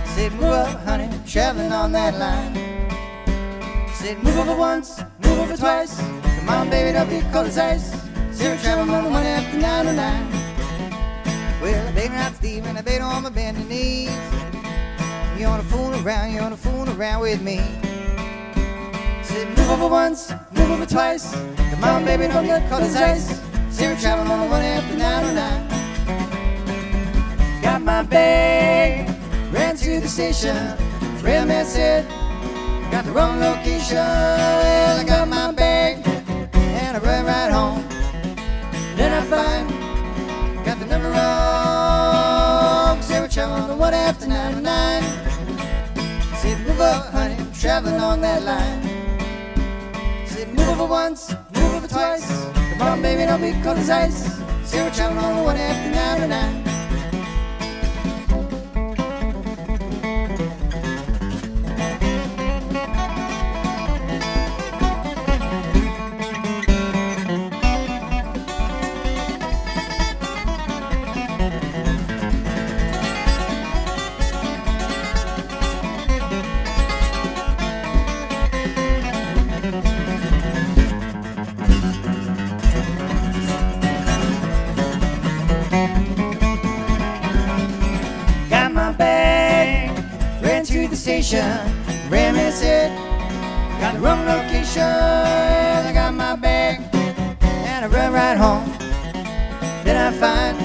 Said, move up, honey, traveling on that line. Said, move over once, move over twice. Come on, baby, don't be cold as ice. Said, we're traveling on the one after 909. Well, I begged her not to leave, and I begged her on my bending knees. You wanna fool around, you wanna fool around with me. Said, move over once, move over twice. Come on, baby, don't get cold as ice. Said, we're traveling on the one after 909. Got my bag, ran to the station. Railman said, got the wrong location. Well, I got my bag, and I ran right home. Then I find, got the number wrong. Said, we're traveling on the one after 909. Said, move up, honey, I'm traveling on that line. Said, move over once, move over twice. Come on, baby, don't be cold as ice. Said, we're traveling on the one after 909. Railman said, got the wrong location. I got my bag, and I run right home. Then I find,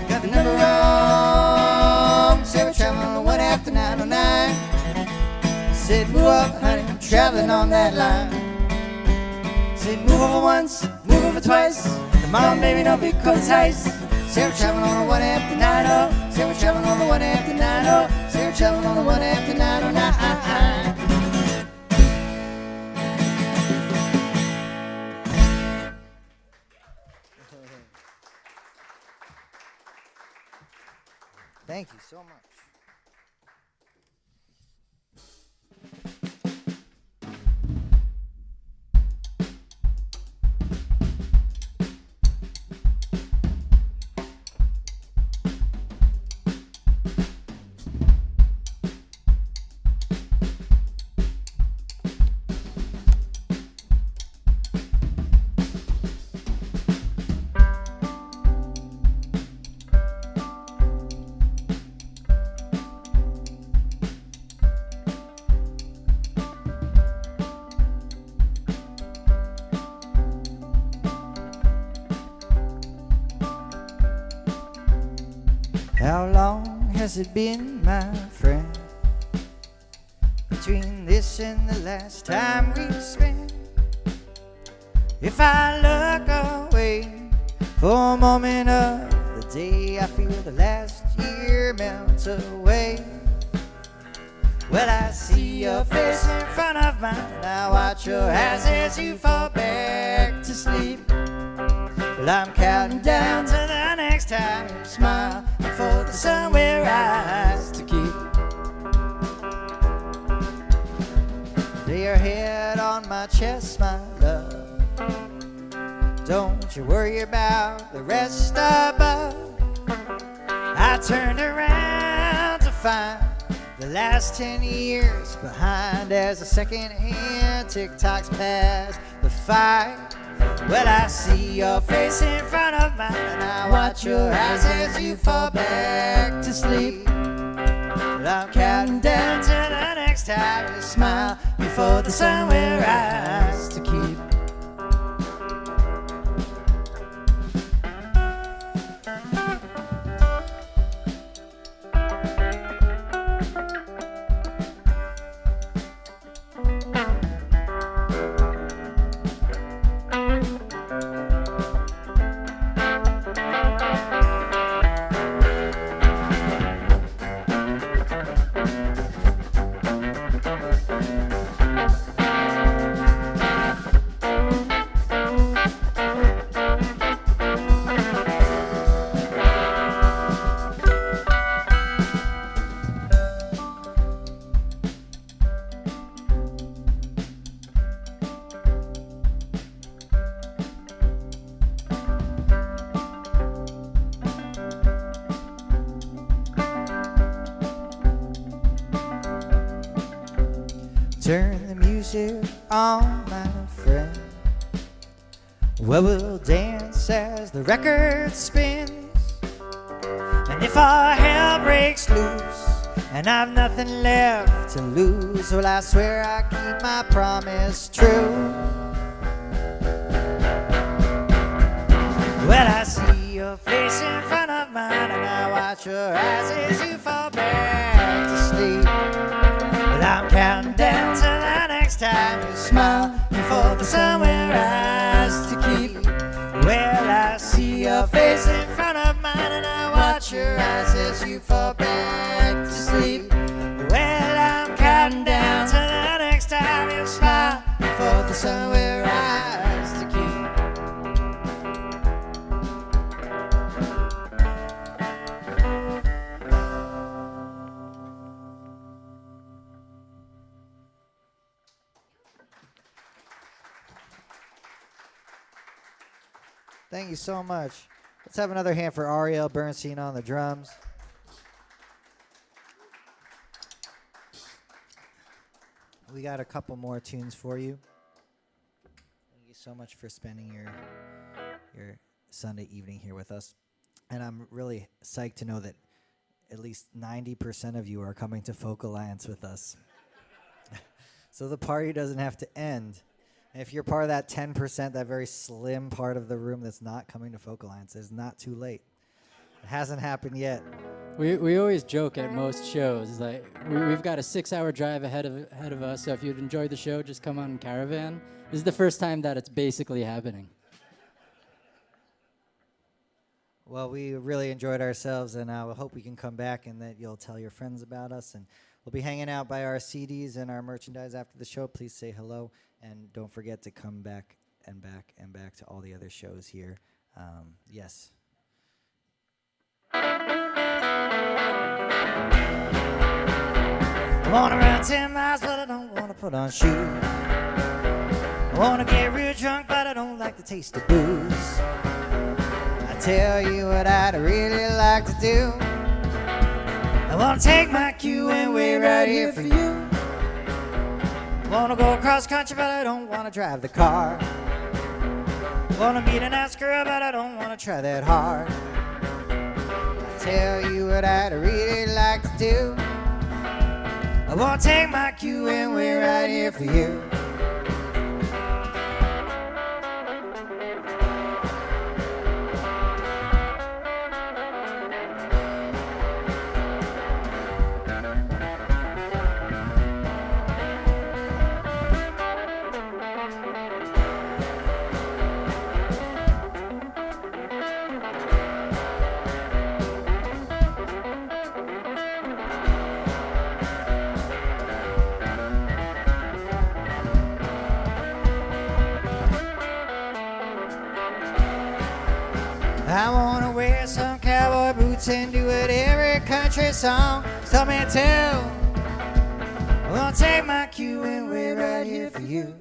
got the number wrong. Said, we're traveling on the one after 909. Said, move up, honey, I'm traveling on that line. Said, move over once, move over twice. Come on, baby, don't be cold as ice. Said, we're traveling on the one after 90. Said, we're traveling on the one after 90. Said, we're traveling on the one after 909. Thank you so much. How long has it been, my friend, between this and the last time we spent? If I look away for a moment of the day, I feel the last year melt away. Well, I see your face in front of mine. I watch your eyes as you fall back to sleep. Well, I'm counting down to the next time you smile before the sun will rise to keep. Lay your head on my chest, my love. Don't you worry about the rest above. I turned around to find the last 10 years behind as the second-hand tick-tocks pass the fire. Well, I see your face in front of mine, and I watch your eyes as you fall back to sleep. Well, I'm counting down to the next time you smile before the sun will rise to keep. Turn the music on, my friend. Well, we'll dance as the record spins. And if our hell breaks loose and I've nothing left to lose, well, I swear I keep my promise true. Well, I see your face in front of mine, and I watch your eyes as you fall back to sleep. Well, I'm counting down to the next time you smile before the sun will rise to keep. Well, I see your face in front of mine, and I watch your eyes as you fall back to sleep. Well, I'm counting down to the next time you smile before the sun will rise to keep. Thank you so much. Let's have another hand for Ariel Bernstein on the drums. We got a couple more tunes for you. Thank you so much for spending your Sunday evening here with us. And I'm really psyched to know that at least 90% of you are coming to Folk Alliance with us. So the party doesn't have to end. And if you're part of that 10%, that very slim part of the room that's not coming to Folk Alliance, it's not too late. It hasn't happened yet. We always joke at most shows, like we've got a 6-hour drive ahead of us, so if you'd enjoyed the show, just come on in Caravan. This is the first time that it's basically happening. Well, we really enjoyed ourselves, and I hope we can come back and that you'll tell your friends about us. And we'll be hanging out by our CDs and our merchandise after the show. Please say hello, and don't forget to come back and back and back to all the other shows here. Yes. I wanna run 10 miles, but I don't wanna put on shoes. I wanna get real drunk, but I don't like the taste of booze. I tell you what I'd really like to do. I wanna take my cue and wait right here for you. I wanna go across country, but I don't wanna drive the car. I wanna meet a nice girl, but I don't wanna try that hard. I tell you what I'd really like to do. I wanna take my cue and wait right here for you. I wanna wear some cowboy boots and do it every country song tell me to. I wanna take my cue and wait right here for you.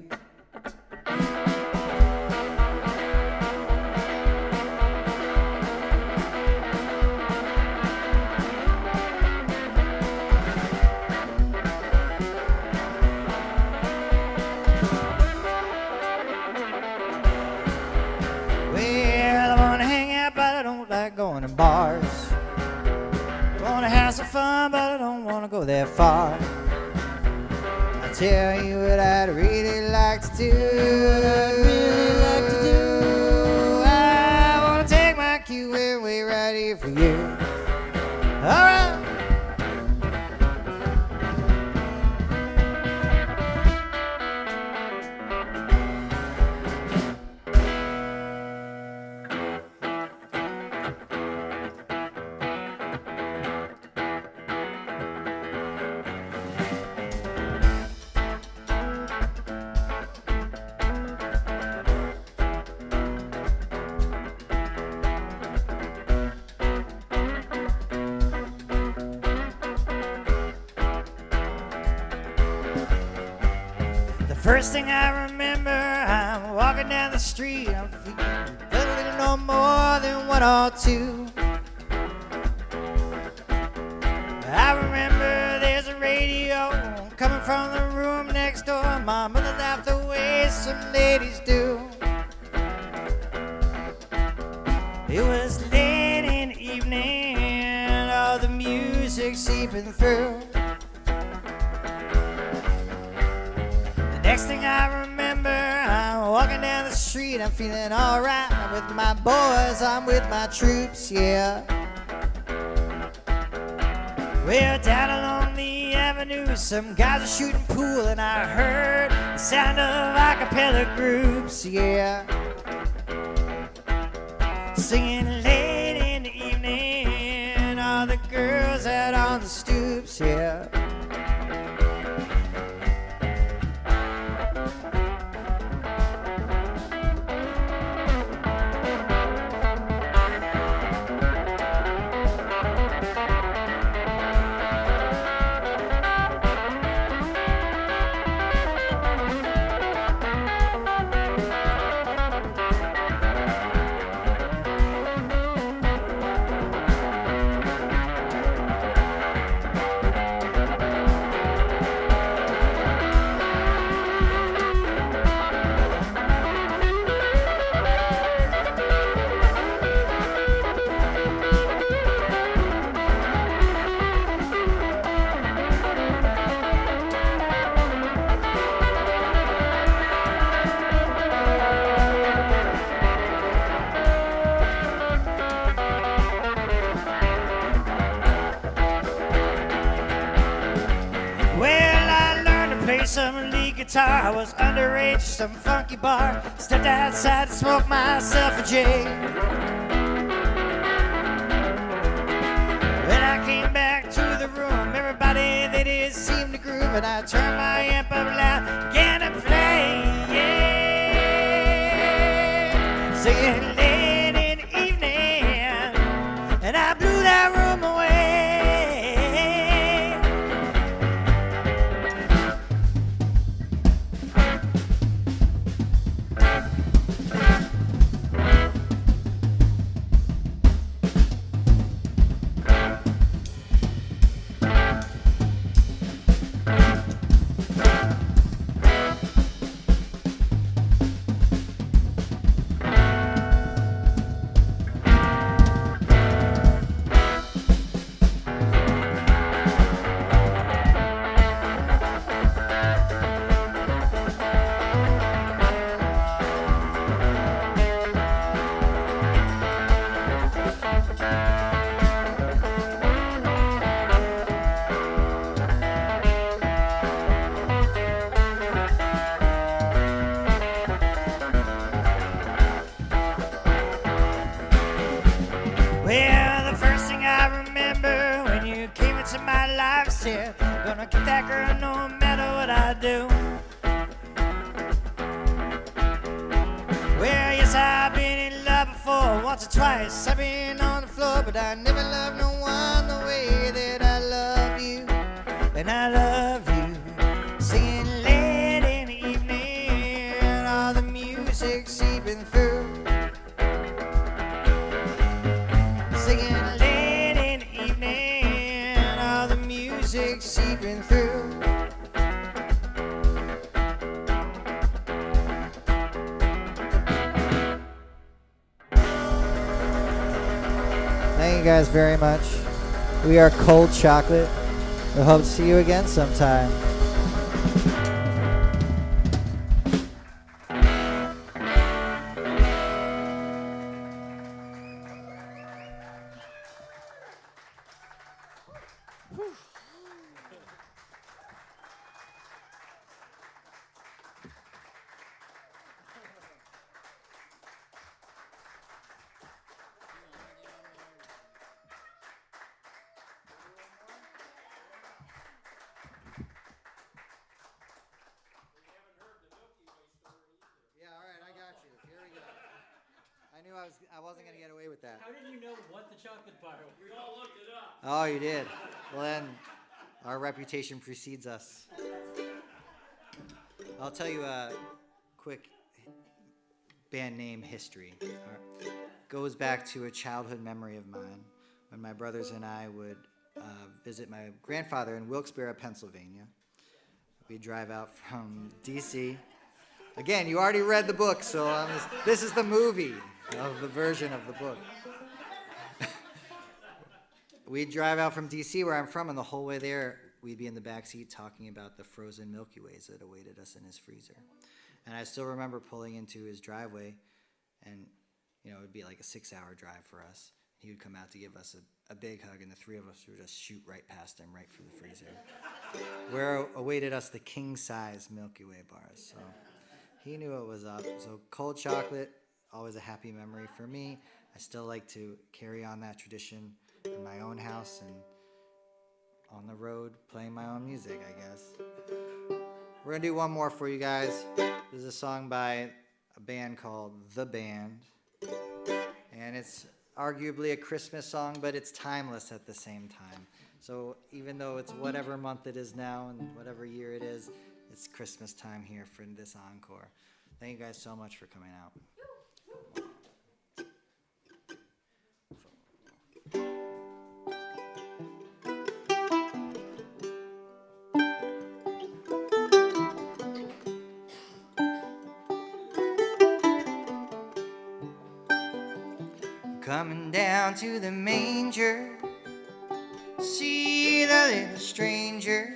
Going to bars. I wanna have some fun, but I don't wanna go that far. I tell you what I'd really like to do. I wanna take my cue and wait right here for you. All right. First thing I remember, I'm walking down the street. I'm feeling no more than 1 or 2. I remember there's a radio coming from the room next door. My mother laughed the way some ladies do. It was late in the evening, all the music seeping through. The next thing I remember, I'm walking down the street, I'm feeling alright. I'm with my boys, I'm with my troops, yeah. Well, down along the avenue, some guys are shooting pool, and I heard the sound of a cappella groups, yeah. Singing late in the evening, all the girls out on the stoops, yeah. Some lead guitar, I was underage, some funky bar. Stepped outside to smoke myself a J. When I came back to the room, everybody they did seem to groove, and I turned my amp up loud, began to play, yeah. Singing late in the evening, and I blew that room away. Well, the first thing I remember when you came into my life said, gonna get that girl no matter what I do. Well, yes, I've been in love before, once or twice. I've been on the floor, but I never loved no one the way that I love you. And I love you. Singing late in the evening, all the music seeping through. Singing late in the evening, all the music seeping through. Thank you guys very much. We are Cold Chocolate. We hope to see you again sometime. I wasn't gonna get away with that. How did you know what the chocolate bar was? We all looked it up. Oh, you did. Well, then our reputation precedes us. I'll tell you a quick band name history. Goes back to a childhood memory of mine when my brothers and I would visit my grandfather in Wilkes-Barre, Pennsylvania. We drive out from D.C. Again, you already read the book, so this is the movie of the version of the book. We'd drive out from D.C., where I'm from, and the whole way there, we'd be in the back seat talking about the frozen Milky Ways that awaited us in his freezer. And I still remember pulling into his driveway, and it would be like a 6-hour drive for us. He would come out to give us a big hug, and the three of us would just shoot right past him, right for the freezer, where awaited us the king-size Milky Way bars. So he knew what was up. So cold chocolate, always a happy memory for me. I still like to carry on that tradition in my own house and on the road playing my own music, I guess. We're going to do one more for you guys. This is a song by a band called The Band. And it's arguably a Christmas song, but it's timeless at the same time. So even though it's whatever month it is now and whatever year it is, it's Christmas time here for this encore. Thank you guys so much for coming out. Coming down to the manger, see the little stranger,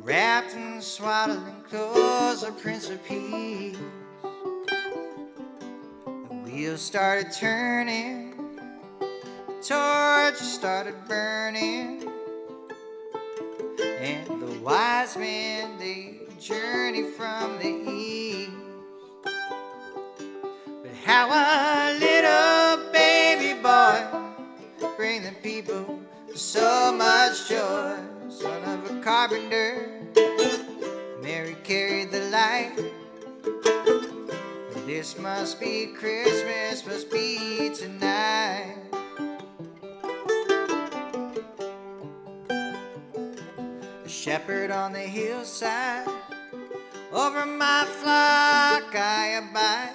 wrapped in swaddling clothes, a Prince of Peace. The wheels started turning, the torches started burning, and the wise men, they journeyed from the east. How a little baby boy bring the people so much joy. Son of a carpenter, Mary carried the light. This must be Christmas, must be tonight. The shepherd on the hillside, over my flock I abide.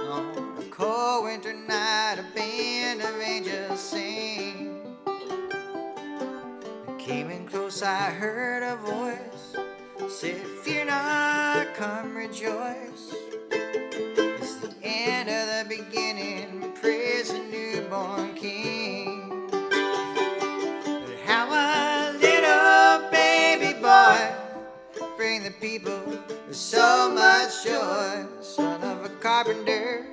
On a cold winter night, a band of angels sing. They came in close, I heard a voice, said, fear not, come rejoice. It's the end of the beginning, praise the newborn King. But how a little baby boy bring the people so much joy. Son of a carpenter,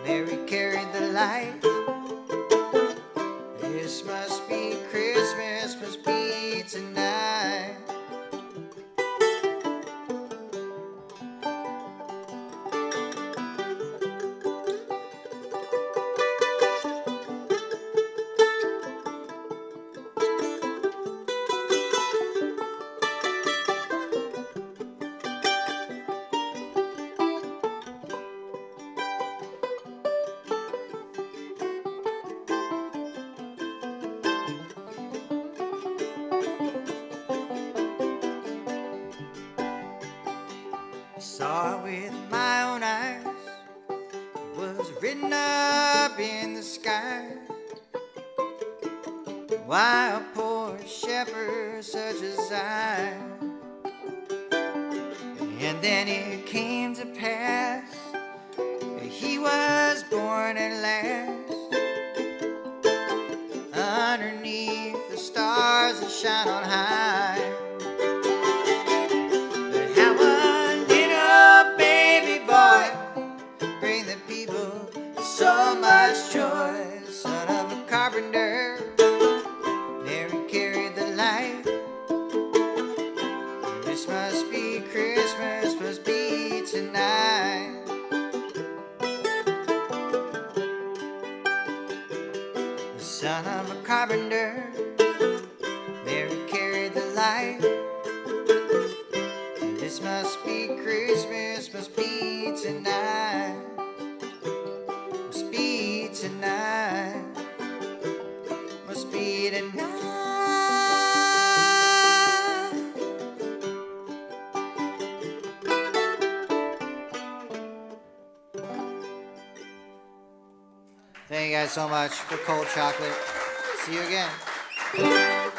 Mary carried the light. This must be Christmas, must be tonight. Saw it with my own eyes, it was written up in the sky. Why a poor shepherd such as I? And then it came to pass, he was born at last, underneath the stars that shine on high. So much joy, son of a carpenter, Mary carried the light. This must be Christmas, must be tonight. The son of a carpenter, Mary carried the light. This must be Christmas, must be tonight. Tonight, must be tonight. Thank you guys so much for cold chocolate. See you again.